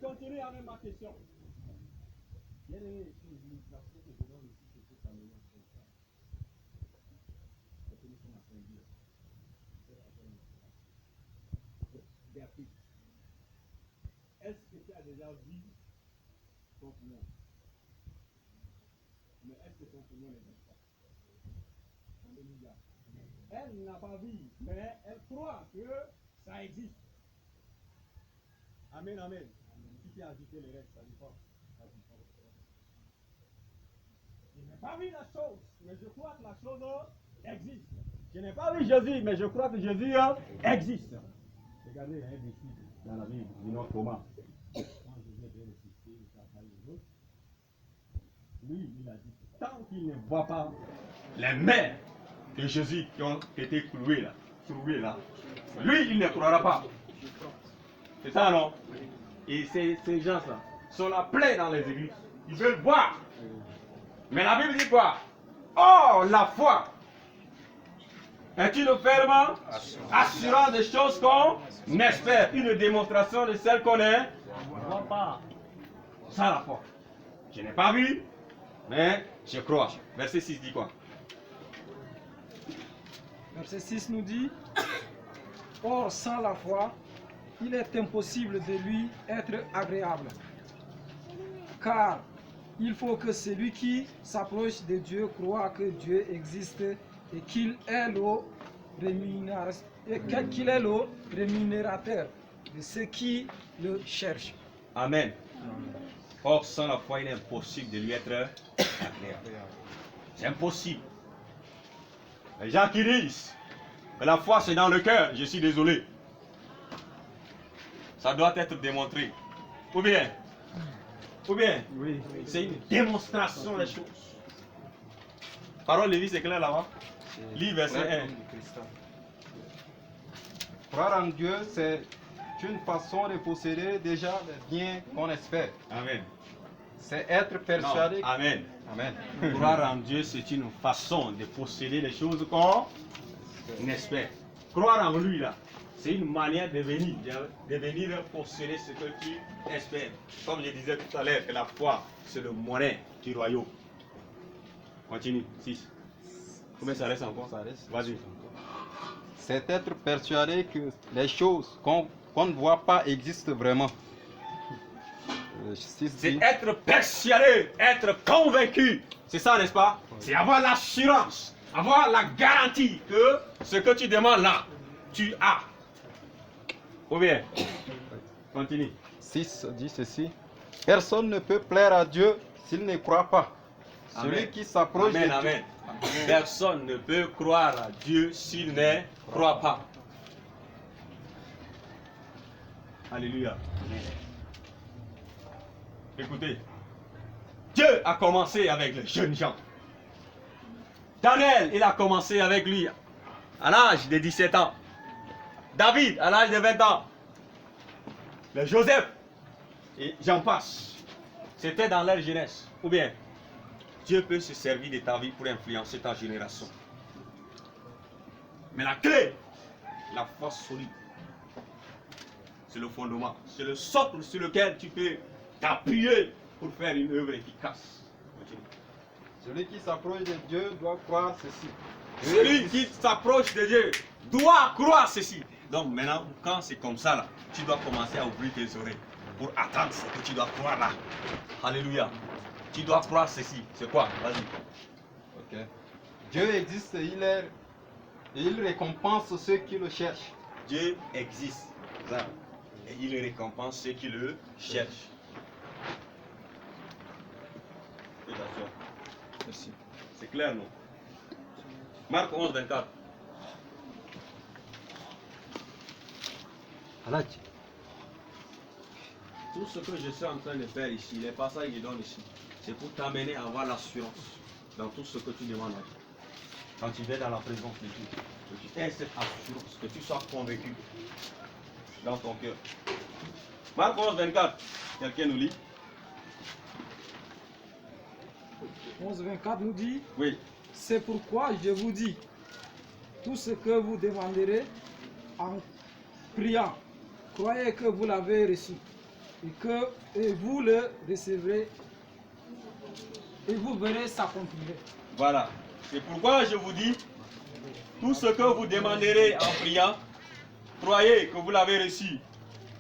continue avec ma question. Bien-aimé, l'illustration que je donne ici, c'est pour t'amener à comprendre. C'est que nous sommes à Saint-Dieu. Béatrice, est-ce que tu as déjà vu ton poumon? Mais est-ce que ton poumon n'existe pas? Alléluia. Elle n'a pas vu, mais elle croit que ça existe. Amen, amen. Si tu as ajouté le reste, ça dépend. Je n'ai pas vu la chose, mais je crois que la chose existe. Je n'ai pas vu Jésus, mais je crois que Jésus existe. Regardez, il y a un disciple dans la Bible, du nom Thomas. Quand Jésus est ressuscité, il a parlé aux autres. Lui, il a dit, tant qu'il ne voit pas les mains de Jésus qui ont été clouées là, lui, il ne croira pas. C'est ça, non? Et ces gens-là sont là pleins dans les églises. Ils veulent voir. Mais la Bible dit quoi? Oh, la foi est une ferme assurance des choses qu'on espère. Une démonstration de celles qu'on ne voit pas. Ça, la foi. Je n'ai pas vu, mais je crois. Verset 6 dit quoi? Verset 6 nous dit, or sans la foi, il est impossible de lui être agréable. Car il faut que celui qui s'approche de Dieu croit que Dieu existe et qu'il est le rémunérateur de ceux qui le cherchent. Amen. Or, sans la foi, il est impossible de lui être agréable. C'est impossible. Les gens qui disent que la foi c'est dans le cœur, je suis désolé. Ça doit être démontré. Ou bien, Oui. c'est une démonstration des choses. Parole de vie, c'est clair là-bas. Lis verset 1. Croire en Dieu, c'est une façon de posséder déjà les biens qu'on espère. Amen. C'est être persuadé. Non, amen. Amen. Croire en Dieu, c'est une façon de posséder les choses qu'on espère. Croire en lui, là, c'est une manière de venir posséder ce que tu espères. Comme je disais tout à l'heure, que la foi, c'est le monnaie du royaume. Continue, 6. Combien ça reste encore? Ça reste. Vas-y. C'est être persuadé que les choses qu'on ne voit pas existent vraiment. C'est être persuadé, être convaincu. C'est ça, n'est-ce pas? C'est avoir l'assurance, avoir la garantie que ce que tu demandes là, tu as. Ou bien, continue. 6 dit ceci. Personne ne peut plaire à Dieu s'il ne croit pas. Amen. Celui qui s'approche de Amen, Dieu. amen. Personne ne peut croire à Dieu s'il ne croit pas. Alléluia. Écoutez, Dieu a commencé avec les jeunes gens. Daniel, il a commencé avec lui à l'âge de 17 ans. David, à l'âge de 20 ans. Le Joseph, et j'en passe. C'était dans leur jeunesse. Ou bien, Dieu peut se servir de ta vie pour influencer ta génération. Mais la clé, la foi solide, c'est le fondement. C'est le socle sur lequel tu peux t'appuyer pour faire une œuvre efficace. Celui qui s'approche de Dieu doit croire ceci. Celui qui s'approche de Dieu doit croire ceci. Donc maintenant, quand c'est comme ça, là, tu dois commencer à ouvrir tes oreilles pour attendre ce que tu dois croire là. Alléluia. Tu dois croire ceci. C'est quoi? Vas-y. Ok. Dieu existe et il récompense ceux qui le cherchent. Dieu existe. Ça. Et il récompense ceux qui le cherchent. Merci. C'est clair, non? Marc 11, 24. Tout ce que je suis en train de faire ici, les passages qu'il donne ici, c'est pour t'amener à avoir l'assurance dans tout ce que tu demandes à Dieu. Quand tu vas dans la présence de Dieu, que tu aies cette assurance, que tu sois convaincu dans ton cœur. Marc 11, 24. Quelqu'un nous lit? 11, 24 nous dit, Oui. c'est pourquoi je vous dis, tout ce que vous demanderez en priant, croyez que vous l'avez reçu, et vous le recevrez et vous verrez s'accomplir. Voilà. C'est pourquoi je vous dis, tout ce que vous demanderez en priant, croyez que vous l'avez reçu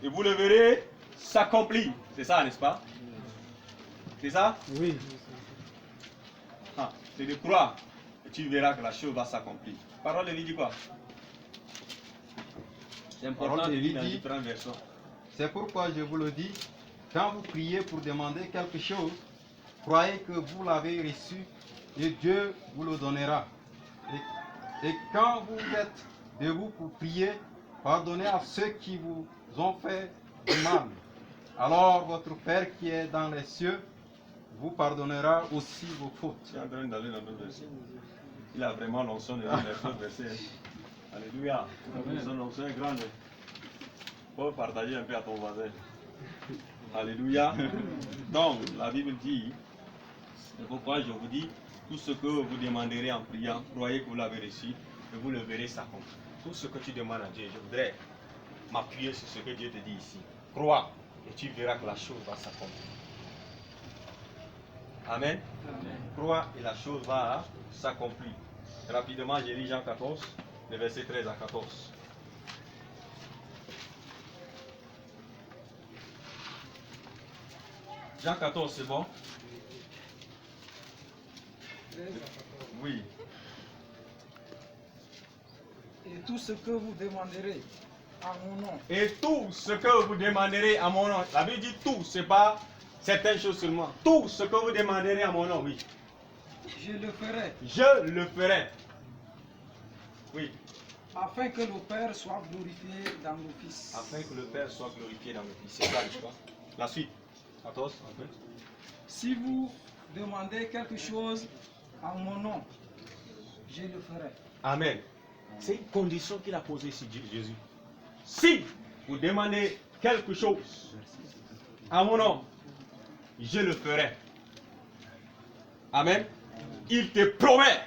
et vous le verrez s'accomplir. C'est ça, n'est-ce pas? C'est ça? Oui. Ah, c'est de croire et tu verras que la chose va s'accomplir. Parole de vie dit quoi? C'est important Parole de de lire vie dans dit- différentes versions. C'est pourquoi je vous le dis, quand vous priez pour demander quelque chose, croyez que vous l'avez reçu et Dieu vous le donnera. Et quand vous êtes debout pour prier, pardonnez à ceux qui vous ont fait du mal. Alors votre Père qui est dans les cieux vous pardonnera aussi vos fautes. Tu es en train d'aller dans d'autres versets. Il a vraiment l'onction de lire les autres versets. Alléluia. Son onction est grande. Faut partager un peu à ton voisin. Alléluia. Donc, la Bible dit, c'est pourquoi je vous dis, tout ce que vous demanderez en priant, croyez que vous l'avez reçu et vous le verrez s'accomplir. Tout ce que tu demandes à Dieu, je voudrais m'appuyer sur ce que Dieu te dit ici. Crois et tu verras que la chose va s'accomplir. Amen. Crois et la chose va s'accomplir. Rapidement, j'ai lu Jean 14, les versets 13 à 14. Jean 14, c'est bon? Oui. Et tout ce que vous demanderez en mon nom, Et tout ce que vous demanderez à mon nom. La Bible dit tout, c'est pas certaines choses seulement. Tout ce que vous demanderez à mon nom, oui. je le ferai, Je le ferai. Oui. afin que le Père soit glorifié dans le Fils. Afin que le Père soit glorifié dans le Fils. C'est ça, n'est-ce pas? La suite. 14, en fait. Si vous demandez quelque chose en mon nom, je le ferai. Amen. C'est une condition qu'il a posée ici, Jésus. Si vous demandez quelque chose à mon nom, je le ferai. Amen. Il te promet,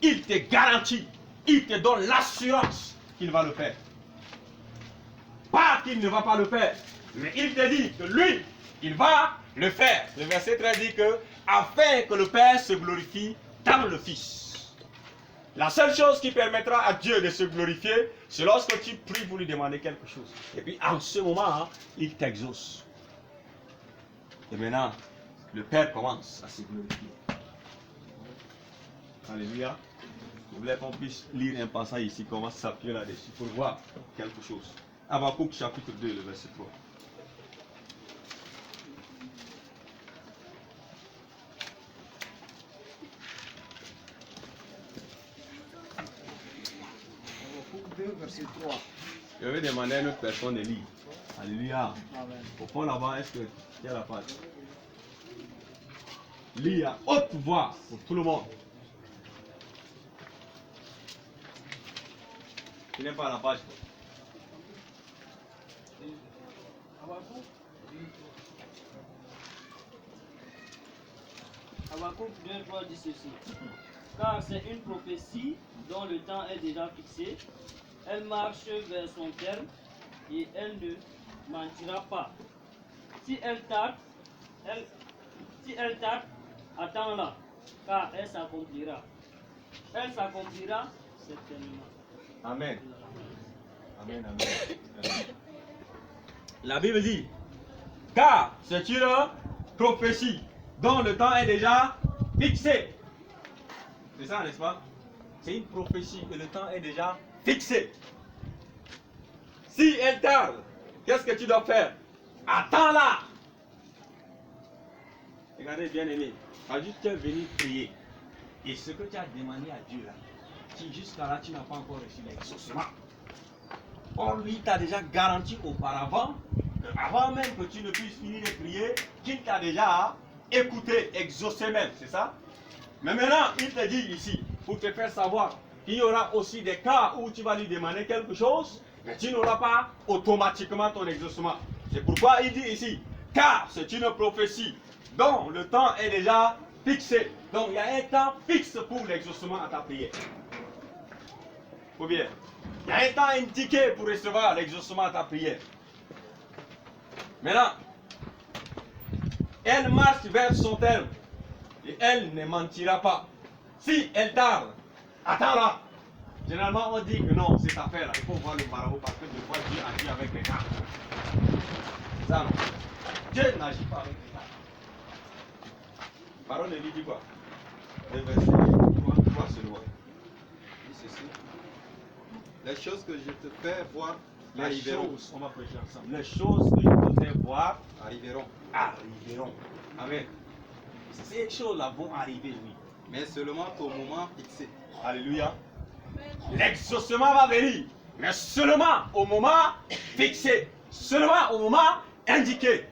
il te garantit, il te donne l'assurance qu'il va le faire. Pas qu'il ne va pas le faire, mais il te dit que lui, il va le faire. Le verset 13 dit que, afin que le Père se glorifie dans le Fils. La seule chose qui permettra à Dieu de se glorifier, c'est lorsque tu pries pour lui demander quelque chose. Et puis en ce moment, hein, il t'exauce. Et maintenant, le Père commence à se glorifier. Alléluia. Je voulais qu'on puisse lire un passage ici, comment s'appuyer là-dessus pour voir quelque chose. Habakkuk chapitre 2, le verset 3. Habakkuk 2, verset 3. Je vais demander à une autre personne de lire. Alléluia. Amen. Au fond là-bas, est-ce que il y a la page? Lis à haute voix pour tout le monde. Tu n'es pas à la page. Habakkuk 2:3 dit ceci. Car c'est une prophétie dont le temps est déjà fixé. Elle marche vers son terme et elle ne mentira pas. Si elle tarde, attends-la, car elle s'accomplira. Elle s'accomplira certainement. Amen. Amen, amen. La Bible dit, car c'est une prophétie dont le temps est déjà fixé. C'est ça, n'est-ce pas? C'est une prophétie que le temps est déjà fixé. Si elle tarde, qu'est-ce que tu dois faire? Attends-la. Regardez, bien aimé, quand tu es venu prier, et ce que tu as demandé à Dieu là, jusqu'à là tu n'as pas encore reçu l'exaucement. Or, lui t'a déjà garanti auparavant, avant même que tu ne puisses finir de prier, qu'il t'a déjà écouté, exaucé même, c'est ça? Mais maintenant, il te dit ici, pour te faire savoir qu'il y aura aussi des cas où tu vas lui demander quelque chose, mais tu n'auras pas automatiquement ton exaucement. C'est pourquoi il dit ici, car c'est une prophétie dont le temps est déjà fixé. Donc il y a un temps fixe pour l'exaucement à ta prière. Ou bien, il y a un temps indiqué pour recevoir l'exaucement à ta prière. Maintenant, elle marche vers son terme. Et elle ne mentira pas. Si elle tarde, attends-la. Généralement, on dit que non, cette affaire-là, il faut voir le marabout parce que des fois, Dieu agit avec les cartes. Ça, non. Dieu n'agit pas avec les cartes. Parole de lui dit quoi? Le verset 3 seulement. Dis ceci. Les choses que je te fais voir Les arriveront. choses, on va prêcher ensemble. Les choses que je te fais voir Arriveront. arriveront. Amen. Ces choses-là vont arriver, oui. Mais seulement au moment fixé. Alléluia. L'exaucement va venir, mais seulement au moment fixé, seulement au moment indiqué.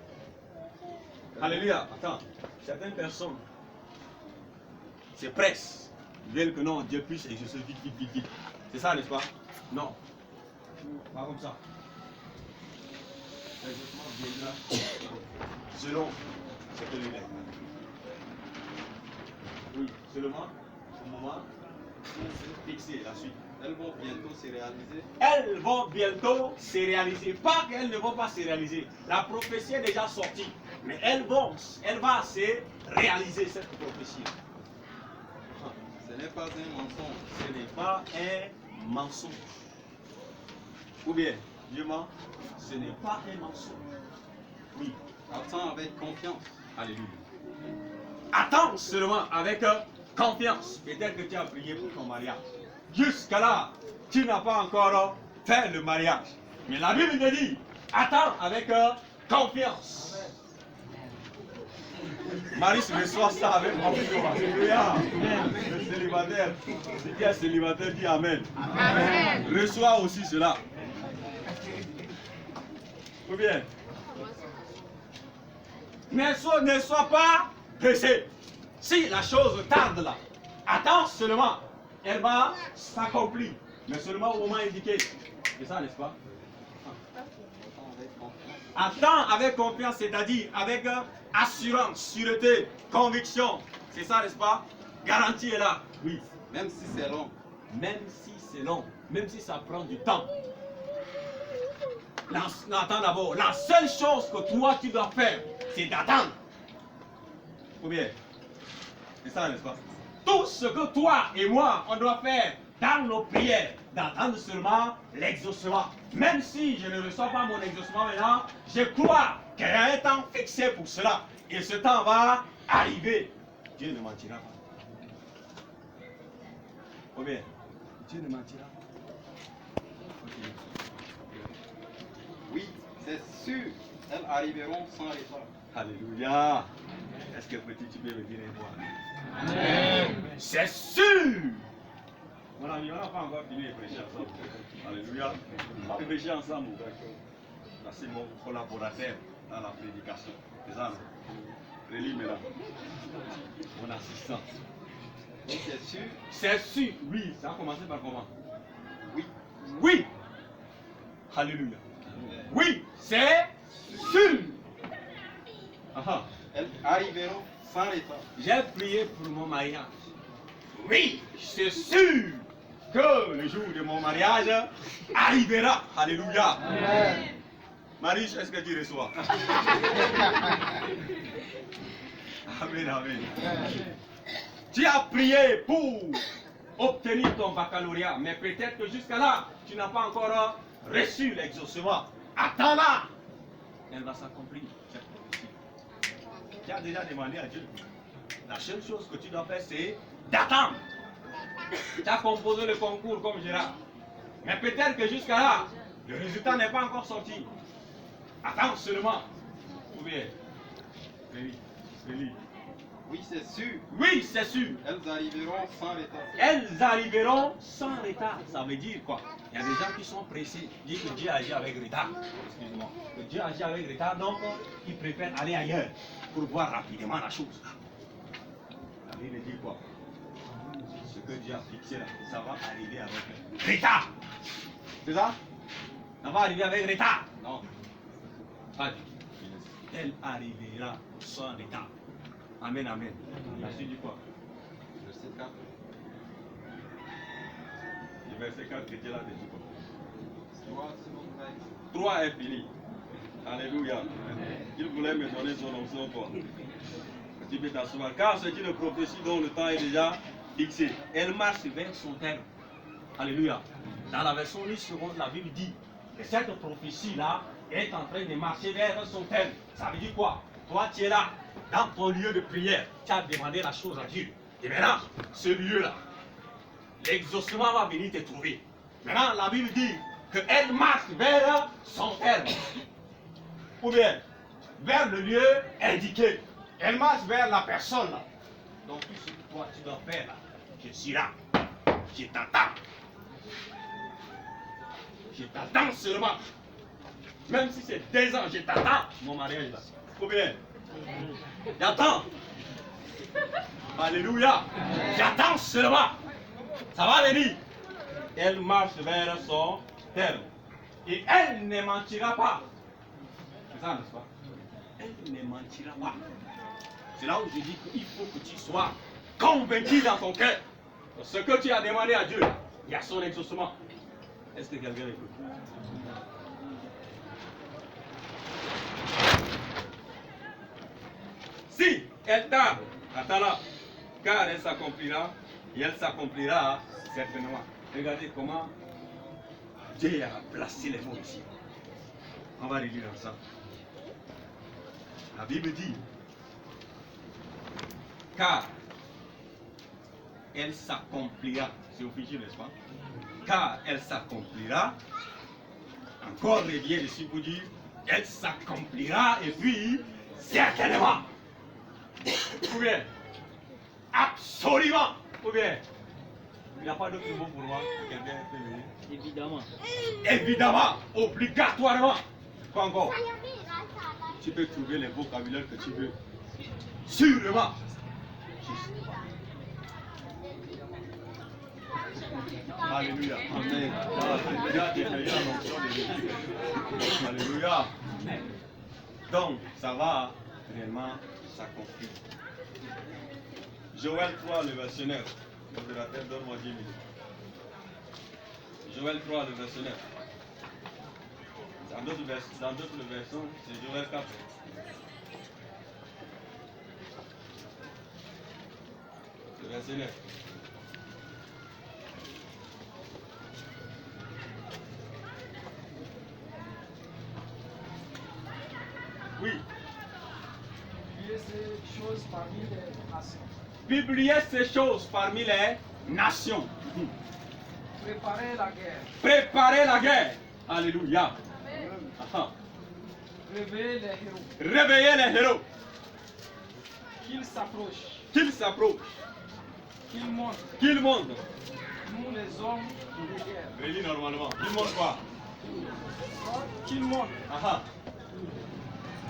Alléluia. Attends, certaines personnes se pressent, ils veulent que non, Dieu puisse exaucer vite, vite, vite, vite. C'est ça, n'est-ce pas? Non. Pas comme ça. L'exaucement viendra selon ce que lui est. Oui, seulement au moment fixé, la suite. Elles vont bientôt se réaliser. Elles vont bientôt se réaliser. Pas qu'elles ne vont pas se réaliser. La prophétie est déjà sortie. Mais elle va se réaliser, cette prophétie. Ce n'est pas un mensonge. Ce n'est pas un mensonge. Ou bien, Dieu ment, ce n'est pas un mensonge. Oui. Attends avec confiance. Alléluia. Attends seulement avec confiance. Peut-être que tu as prié pour ton mariage. Jusqu'à là, tu n'as pas encore fait le mariage. Mais la Bible te dit, attends avec confiance. Marie se reçoit ça avec confiance. Alléluia. Le célibataire, si tu es célibataire, dis Amen. Amen. Reçois aussi cela. Ou bien, ne sois pas pressé. Si la chose tarde là, attends seulement. Elle va s'accomplir, mais seulement au moment indiqué. C'est ça, n'est-ce pas? Attends avec confiance, c'est-à-dire avec assurance, sûreté, conviction. C'est ça, n'est-ce pas? Garantie est là. Oui. Même si c'est long. Même si c'est long, même si ça prend du temps. Attends d'abord. La seule chose que toi tu dois faire, c'est d'attendre. Ou bien? C'est ça, n'est-ce pas? Tout ce que toi et moi, on doit faire dans nos prières, d'attendre seulement l'exaucement. Même si je ne reçois pas mon exaucement maintenant, je crois qu'il y a un temps fixé pour cela. Et ce temps va arriver. Dieu ne mentira pas. Ou bien, Dieu ne mentira pas. Oui, c'est sûr. Elles arriveront sans retard. Alléluia. Est-ce que petit tu peux me dire un mot? Amen. C'est sûr. Mon ami, on n'a pas encore fini de prêcher ensemble. Alléluia. On va prêcher ensemble. Là, c'est mon collaborateur dans la prédication. C'est ça, non? Relis maintenant. Mon assistant. Oui, c'est sûr. C'est sûr. Oui, ça a commencé par comment? Oui. Oui. Alléluia. Oui, c'est sûr. Aha. Elles arriveront sans retard. J'ai prié pour mon mariage. Oui, c'est sûr que le jour de mon mariage arrivera. Alléluia. Amen. Marie, est-ce que tu reçois? Amen, amen. Tu as prié pour obtenir ton baccalauréat, mais peut-être que jusqu'à là, tu n'as pas encore reçu l'exaucement. Attends-la. Elle va s'accomplir. Tu as déjà demandé à Dieu. La seule chose que tu dois faire, c'est d'attendre. Tu as composé le concours comme Gérard. Mais peut-être que jusqu'à là, le résultat n'est pas encore sorti. Attends seulement. Ou bien, Oui, c'est sûr. oui, c'est sûr. Elles arriveront sans retard. Elles arriveront sans retard. Ça veut dire quoi? Il y a des gens qui sont pressés. Ils disent que Dieu agit avec retard. Excusez-moi. Que Dieu agit avec retard, donc ils préfèrent aller ailleurs pour voir rapidement la chose. La Bible dit quoi? Ce que Dieu a fixé là, ça va arriver avec retard. C'est ça? Ça va arriver avec retard. Non. Pas du tout. Elle arrivera sans retard. Amen, amen. La suite dit quoi? Verset 4. Le verset 4 qui était là, dit quoi? 3 3 est fini. Alléluia. Il voulait me donner son onction, quoi. Tu peux t'asseoir. Car c'est une prophétie dont le temps est déjà fixé. Elle marche vers son terme. Alléluia. Dans la version lue seconde, la Bible dit que cette prophétie-là est en train de marcher vers son terme. Ça veut dire quoi? Toi, tu es là, dans ton lieu de prière. Tu as demandé la chose à Dieu. Et maintenant, ce lieu-là, l'exaucement va venir te trouver. Maintenant, la Bible dit qu'elle marche vers son terme. Ou bien, vers le lieu indiqué. Elle marche vers la personne. Là. Donc, tout ce que toi, tu dois faire, là, je suis là. Je t'attends. Je t'attends seulement. Même si c'est 2 ans, je t'attends. Mon mariage, là. Ou bien, j'attends. Alléluia. J'attends seulement. Ça va venir. Elle marche vers son terme. Et elle ne mentira pas. C'est ça, n'est-ce pas? Elle ne mentira pas. C'est là où je dis qu'il faut que tu sois convaincu dans ton cœur. Ce que tu as demandé à Dieu, il y a son exaucement. Est-ce que quelqu'un écoute? Si elle tarde, attends-la, car elle s'accomplira, et elle s'accomplira certainement. Regardez comment Dieu a placé les mots ici. On va relire ensemble. La Bible dit, car elle s'accomplira, c'est officiel, n'est-ce pas? Car elle s'accomplira, encore revient ici pour dire, elle s'accomplira et puis certainement. Ou bien, absolument. Ou bien, il n'y a pas d'autre mot pour moi. Quelqu'un peut venir. Évidemment. Évidemment, obligatoirement. Quoi encore? Tu peux trouver les vocabulaires que tu veux. Sûrement. Alléluia. Amen. Alléluia. Donc, ça va réellement s'accomplir. Joël 3, le verset 9. Modérateur, donne-moi 10 minutes. Joël 3, le verset 9. Dans d'autres versions, c'est Joël 4. Le verset 9. Oui. Publier ces choses parmi les nations. Publiez ces choses parmi les nations. Préparer la guerre. Préparez la guerre. Alléluia. Aha. Réveiller les héros. Réveillez les héros. Qu'ils s'approchent. Qu'ils s'approchent. Qu'ils montent. Qu'ils montent. Nous les hommes de guerre. Réunis normalement. Qu'ils montent quoi? Qu'ils montent. Aha.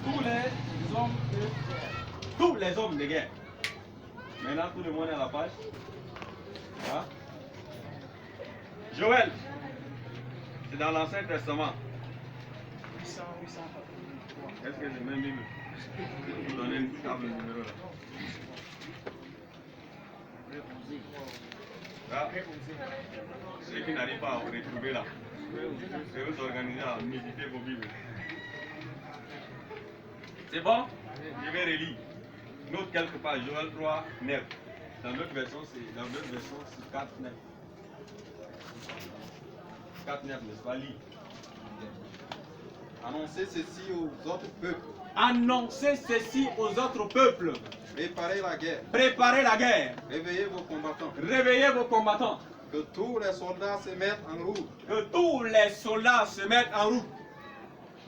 Tous les hommes de guerre. Tous les hommes de guerre. Maintenant, tout le monde est à la page. Hein? Joël. C'est dans l'Ancien Testament. 800. Est-ce que j'ai même Bible? Vous donnez une table numéro là. Là, ceux qui n'arrivent pas à vous retrouver là, je vais vous organiser à méditer vos Bibles. C'est bon? Je vais relire. Note quelque part, Joël 3, 9. Dans l'autre version, c'est 4, 9. 4, 9, n'est-ce pas? Lis. Annoncez ceci aux autres peuples. Annoncez ceci aux autres peuples. Préparez la guerre. Préparez la guerre. Réveillez vos combattants. Réveillez vos combattants. Que tous les soldats se mettent en route. Que tous les soldats se mettent en route.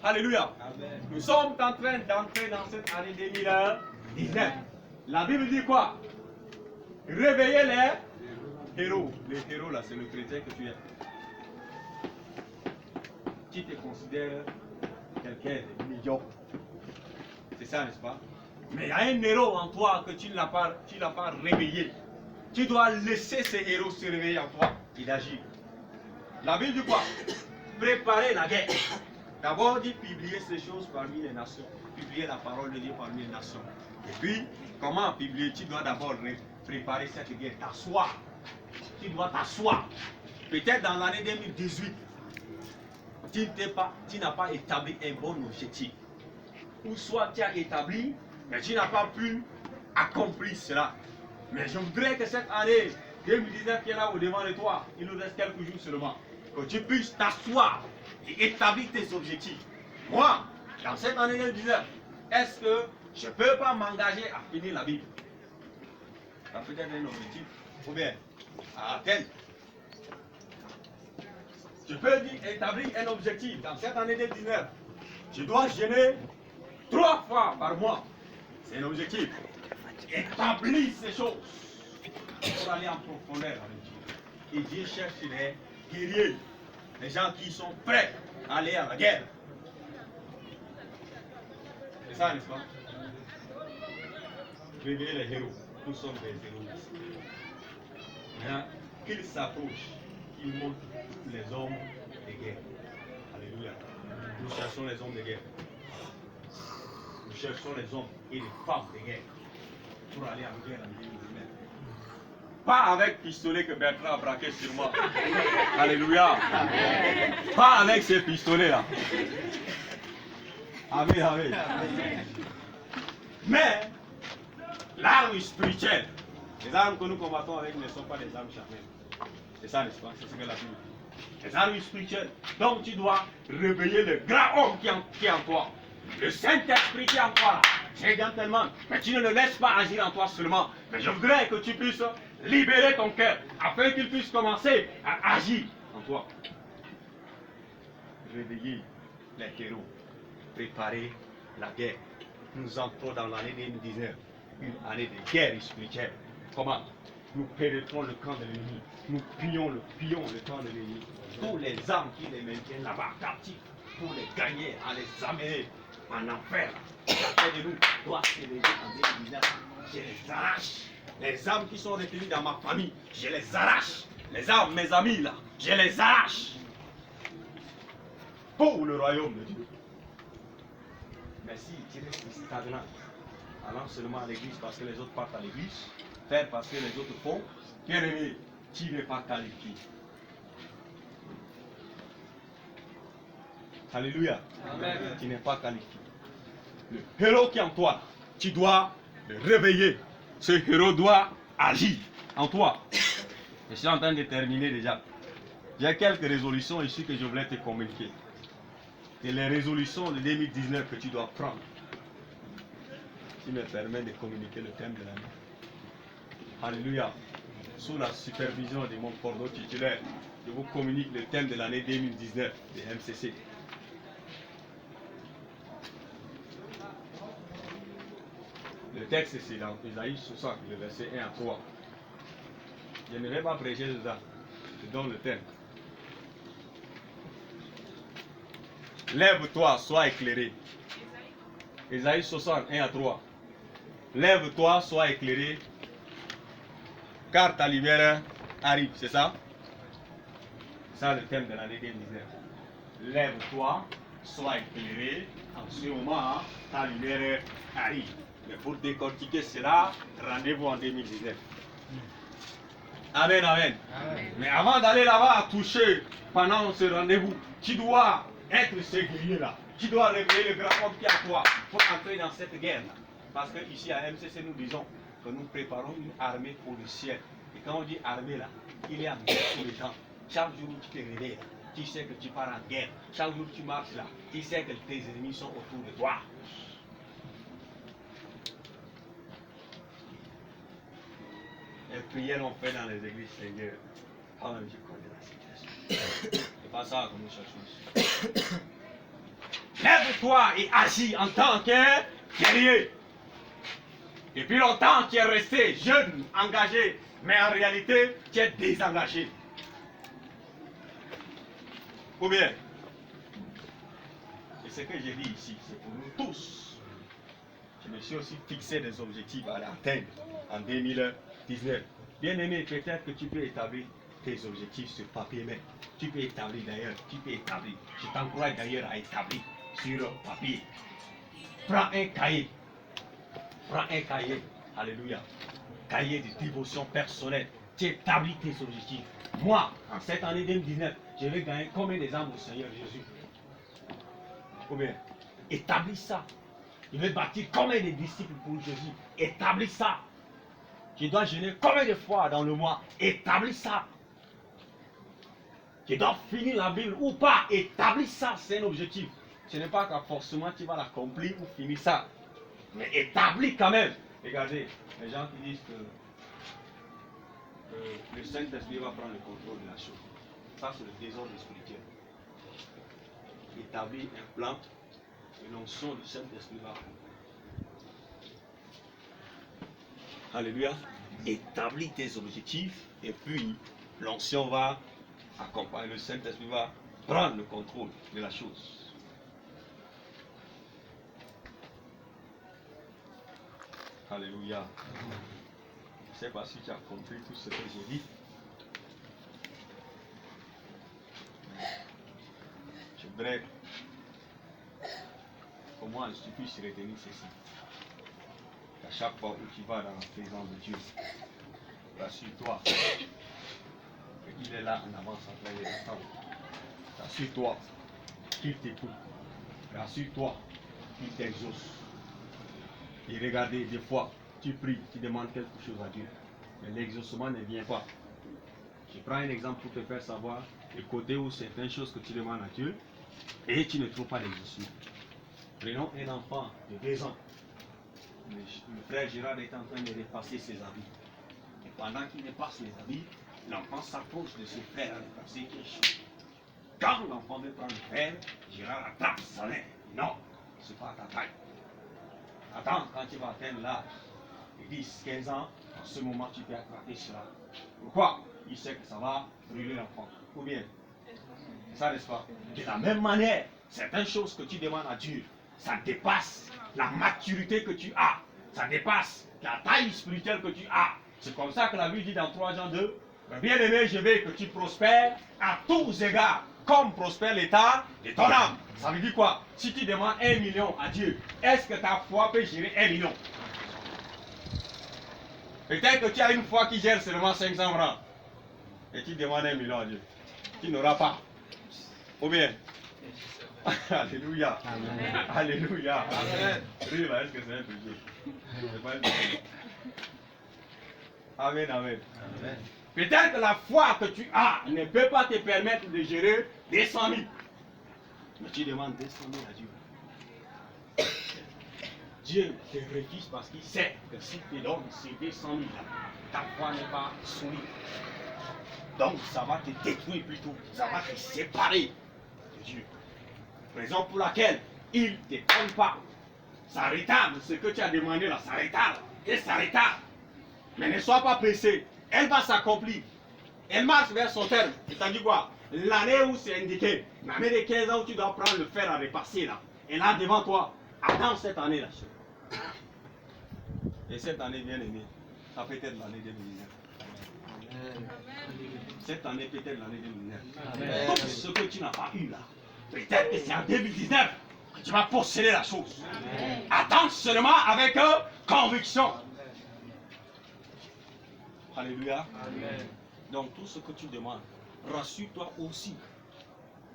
Alléluia. Amen. Nous sommes en train d'entrer dans cette année 2019. La Bible dit quoi? Réveillez les héros. Les héros là, c'est le chrétien que tu es. Qui te considère quelqu'un de médiocre. C'est ça, n'est-ce pas? Mais il y a un héros en toi que tu n'as pas réveillé. Tu dois laisser ce héros se réveiller en toi et d'agir. La Bible dit quoi? Préparer la guerre. D'abord, dit publier ces choses parmi les nations. Publier la parole de Dieu parmi les nations. Et puis, comment publier? Tu dois d'abord préparer cette guerre. T'asseoir. Tu dois t'asseoir. Peut-être dans l'année 2018, tu n'as pas établi un bon objectif. Ou soit tu as établi, mais tu n'as pas pu accompli cela. Mais je voudrais que cette année 2019 qui est là au-devant de toi, il nous reste quelques jours seulement, que tu puisses t'asseoir et établir tes objectifs. Moi, dans cette année 2019, est-ce que je ne peux pas m'engager à finir la Bible? Ça peut être un objectif, ou bien à atteindre. Je peux établir un objectif dans cette année 2019. Je dois jeûner 3 fois par mois. C'est un objectif. Établis ces choses pour aller en profondeur avec Dieu. Et Dieu cherche les guerriers, les gens qui sont prêts à aller à la guerre. C'est ça, n'est-ce pas? Réveillez les héros. Nous sommes des héros. Maintenant, qu'ils s'approchent, qu'ils montrent les hommes de guerre. Alléluia. Nous cherchons les hommes de guerre. Nous cherchons les hommes et les femmes de guerre pour aller en guerre en 2019. Pas avec pistolet que Bertrand a braqué sur moi. Alléluia. Pas avec ces pistolets-là. Amen, amen. Mais l'arme spirituelle, les armes que nous combattons avec ne sont pas des armes charnelles. C'est ça, n'est-ce pas? C'est ce que la Bible dit. Les armes spirituelles. Donc tu dois réveiller le grand homme qui est en toi. Le Saint-Esprit qui est en toi. C'est gentleman. Mais tu ne le laisses pas agir en toi seulement. Mais je voudrais que tu puisses libérer ton cœur afin qu'il puisse commencer à agir en toi. Réveiller les héros. Préparer la guerre. Nous entrons dans l'année 2019. Une année de guerre spirituelle. Comment? Nous pénétrons le camp de l'ennemi. Nous pillons le camp de l'ennemi. Tous les âmes qui les maintiennent là-bas captifs, pour les gagner, à les amener en enfer. Chacun de nous doit se lever en 2019. Je les arrache. Les âmes qui sont retenues dans ma famille, je les arrache. Les âmes, mes amis là, je les arrache. Pour le royaume de Dieu. Mais si tu restes stagnant, allant seulement à l'église parce que les autres partent à l'église, faire parce que les autres font, bien aimé, tu n'es pas qualifié. Alléluia. Amen. Tu n'es pas qualifié. Le héros qui est en toi, tu dois le réveiller. Ce héros doit agir en toi. Je suis en train de terminer déjà. J'ai quelques résolutions ici que je voulais te communiquer. C'est les résolutions de 2019 que tu dois prendre. Qui me permet de communiquer le thème de l'année. Alléluia. Sous la supervision de mon cordeau titulaire, je vous communique le thème de l'année 2019 de MCC. Le texte c'est dans Isaïe 60, le verset 1 à 3. Je ne vais pas prêcher dedans. Je donne le thème. Lève-toi, sois éclairé. Isaïe 60, 1 à 3. Lève-toi, sois éclairé, car ta lumière arrive, c'est ça? C'est ça le thème de l'année 2019. Lève-toi, sois éclairé, en ce moment, ta lumière arrive. Mais pour décortiquer cela, rendez-vous en 2019. Amen, amen. Amen. Mais avant d'aller là-bas à toucher pendant ce rendez-vous, tu dois être ce guerrier-là. Tu dois réveiller le grand homme qui est à toi pour entrer dans cette guerre-là. Parce qu'ici à MCC, nous disons que nous préparons une armée pour le ciel. Et quand on dit armée là, il y a guerre pour les gens. Chaque jour où tu te réveilles, tu sais que tu pars en guerre. Chaque jour où tu marches là, tu sais que tes ennemis sont autour de toi. Les prières on fait dans les églises, Seigneur. Quand même, je connais la situation. C'est pas ça que nous cherchons. Lève-toi et agis en tant que guerrier. Depuis longtemps, tu es resté jeune, engagé, mais en réalité, tu es désengagé. Ou bien, et ce que j'ai dit ici, c'est pour nous tous. Je me suis aussi fixé des objectifs à atteindre en 2019. Bien aimé, peut-être que tu peux établir tes objectifs sur papier même. Tu peux établir d'ailleurs, je t'encourage d'ailleurs à établir sur papier. Prends un cahier. Alléluia. Cahier de dévotion personnelle. Tu établis tes objectifs. Moi, en cette année 2019, je vais gagner combien des âmes au Seigneur Jésus? Combien? Établis ça. Je vais bâtir combien de disciples pour Jésus? Établis ça. Tu dois jeûner combien de fois dans le mois? Établis ça. Tu dois finir la Bible ou pas? Établis ça, c'est un objectif. Ce n'est pas que forcément tu vas l'accomplir ou finir ça. Mais établis quand même. Regardez, les gens qui disent que le Saint-Esprit va prendre le contrôle de la chose. Ça, c'est le désordre spirituel. Établis un plan et l'onction du Saint-Esprit va. Alléluia. Établis tes objectifs et puis l'onction va accompagner. Le Saint-Esprit va prendre le contrôle de la chose. Alléluia. Je ne sais pas si tu as compris tout ce que j'ai dit. Je voudrais au moins que tu puisses retenir ceci. À chaque fois où tu vas dans la présence de Dieu, rassure-toi qu'il est là en avance en train de t'attendre. Rassure-toi qu'il t'écoute. Rassure-toi qu'il t'exauce. Et regardez, des fois, tu pries, tu demandes quelque chose à Dieu, mais l'exaucement ne vient pas. Je prends un exemple pour te faire savoir le côté où certaines choses que tu demandes à Dieu et tu ne trouves pas d'exaucement. Prenons un enfant de 2 ans. Le frère Gérard est en train de repasser ses habits. Et pendant qu'il repasse les habits, l'enfant s'approche de ses frères à repasser quelque chose. Quand l'enfant veut prendre le frère, Gérard attrape sa main. Non, ce n'est pas ta taille. Attends, quand tu vas atteindre l'âge de 10, 15 ans, en ce moment tu peux attraper cela. Pourquoi? Il sait que ça va brûler l'enfant. Ou bien, ça n'est-ce pas? De la même manière, certaines choses que tu demandes à Dieu, ça dépasse la maturité que tu as. Ça dépasse la taille spirituelle que tu as. C'est comme ça que la Bible dit dans 3 Jean 2, bien aimé, je veux que tu prospères à tous égards, comme prospère l'état de ton âme. Ça veut dire quoi? Si tu demandes 1 million à Dieu, est-ce que ta foi peut gérer 1 million? Peut-être que tu as une foi qui gère seulement 500 francs. Et tu demandes 1 million à Dieu. Tu n'auras pas. Ou bien? Alléluia. Amen. Alléluia. Amen. Oui, est-ce que c'est un péché? C'est pas un péché. Amen, amen. Amen. Peut-être que la foi que tu as ne peut pas te permettre de gérer 200 000. Mais tu demandes 200 000 à Dieu. Dieu te refuse parce qu'il sait que si tu donnes ces 200 000 là, ta foi n'est pas solide. Donc ça va te détruire plutôt. Ça va te séparer de Dieu. Raison pour laquelle il ne te donne pas. Ça retarde ce que tu as demandé là. Ça retarde. Et ça retarde. Mais ne sois pas pressé. Elle va s'accomplir. Elle marche vers son terme. C'est-à-dire quoi? L'année où c'est indiqué, l'année de 15 ans où tu dois prendre le fer à repasser là. Et là devant toi, attends cette année là. Et cette année bien aimée, ça peut être l'année 2019. Cette année peut être l'année 2019. Tout ce que tu n'as pas eu là, peut-être que c'est en 2019 que tu vas posséder la chose. Attends seulement avec conviction. Alléluia. Amen. Donc tout ce que tu demandes, rassure-toi aussi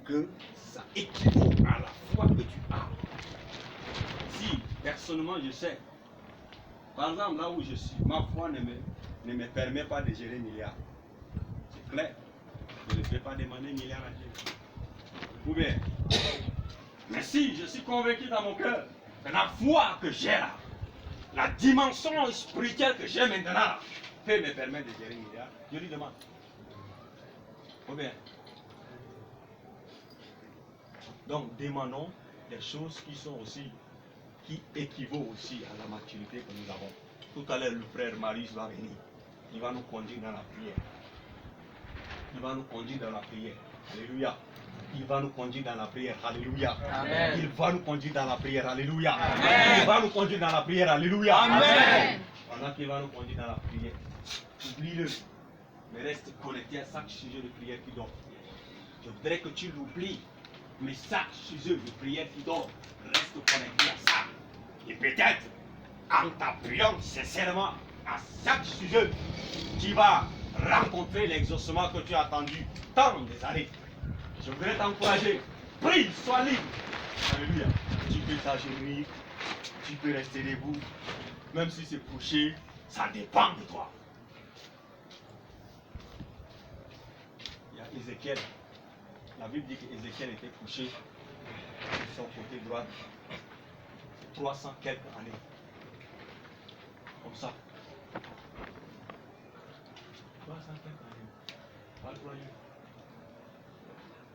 que ça équivaut à la foi que tu as. Si personnellement je sais, par exemple là où je suis, ma foi ne me permet pas de gérer milliards. C'est clair. Je ne peux pas demander milliards à Dieu. Ou bien, mais si je suis convaincu dans mon cœur que la foi que j'ai là, la dimension spirituelle que j'ai maintenant là, peut me permettre de gérer milliards, je lui demande. Ou bien, donc demandons des choses qui sont aussi, qui équivaut aussi à la maturité que nous avons. Tout à l'heure, le frère Marius va venir. Il va nous conduire dans la prière. Il va nous conduire dans la prière. Alléluia. Il va nous conduire dans la prière. Alléluia. Amen. Il va nous conduire dans la prière. Alléluia. Amen. Il va nous conduire dans la prière. Alléluia. Amen. Pendant qu'il va nous conduire dans la prière, oublie-le. Mais reste connecté à chaque sujet de prière qui dort. Je voudrais que tu l'oublies. Mais chaque sujet de prière qui dort, reste connecté à ça. Et peut-être, en t'appuyant sincèrement à chaque sujet, tu vas rencontrer l'exaucement que tu as attendu tant des années. Je voudrais t'encourager. Prie, sois libre. Alléluia. Tu peux t'agenouiller Tu peux rester debout, même si c'est couché, ça dépend de toi. Il y a Ézéchiel. La Bible dit qu'Ézéchiel était couché sur son côté droit 300 quelques années. Comme ça. 300 quelques années. Pas le croyez.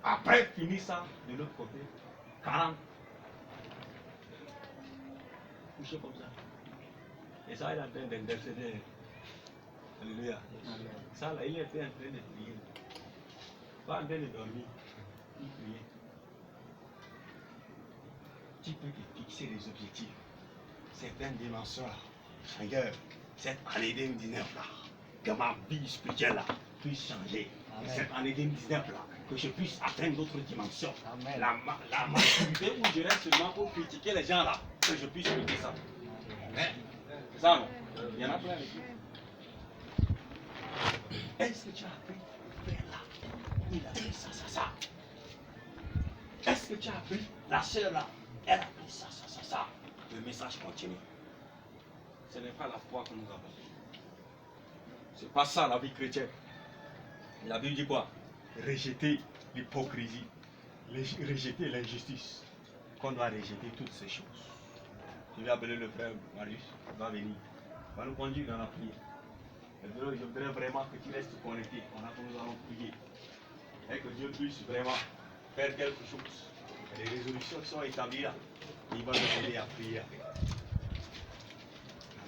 Après, fini ça, de l'autre côté, 40. Couché comme ça. Et ça, il est en train d'intercéder. Alléluia. Ça, là, il était en train de prier. Pas en train de dormir. Il priait. Tu peux te fixer des objectifs. Certaines dimensions là. Seigneur, cette année 2019 là, que ma vie spirituelle là puisse changer. Et cette année 2019 là, que je puisse atteindre d'autres dimensions. Amen. La maturité où je reste seulement pour critiquer les gens là, que je puisse critiquer ça. C'est ça non? Il y en a plein ici. Est-ce que tu as appris? Frère là, il a fait ça, ça, ça. Est-ce que tu as appris? La sœur là, elle a fait ça, ça, ça, ça. Le message continue. Ce n'est pas la foi que nous avons. C'est pas ça la vie chrétienne. La Bible dit quoi? Rejeter l'hypocrisie, rejeter l'injustice. Qu'on doit rejeter toutes ces choses. Je vais appeler le frère Marius, il va venir. Il va nous conduire dans la prière. Je voudrais vraiment que tu restes connecté pendant que nous allons prier. Et que Dieu puisse vraiment faire quelque chose. Les résolutions sont établies là. Il va nous aider à prier avec.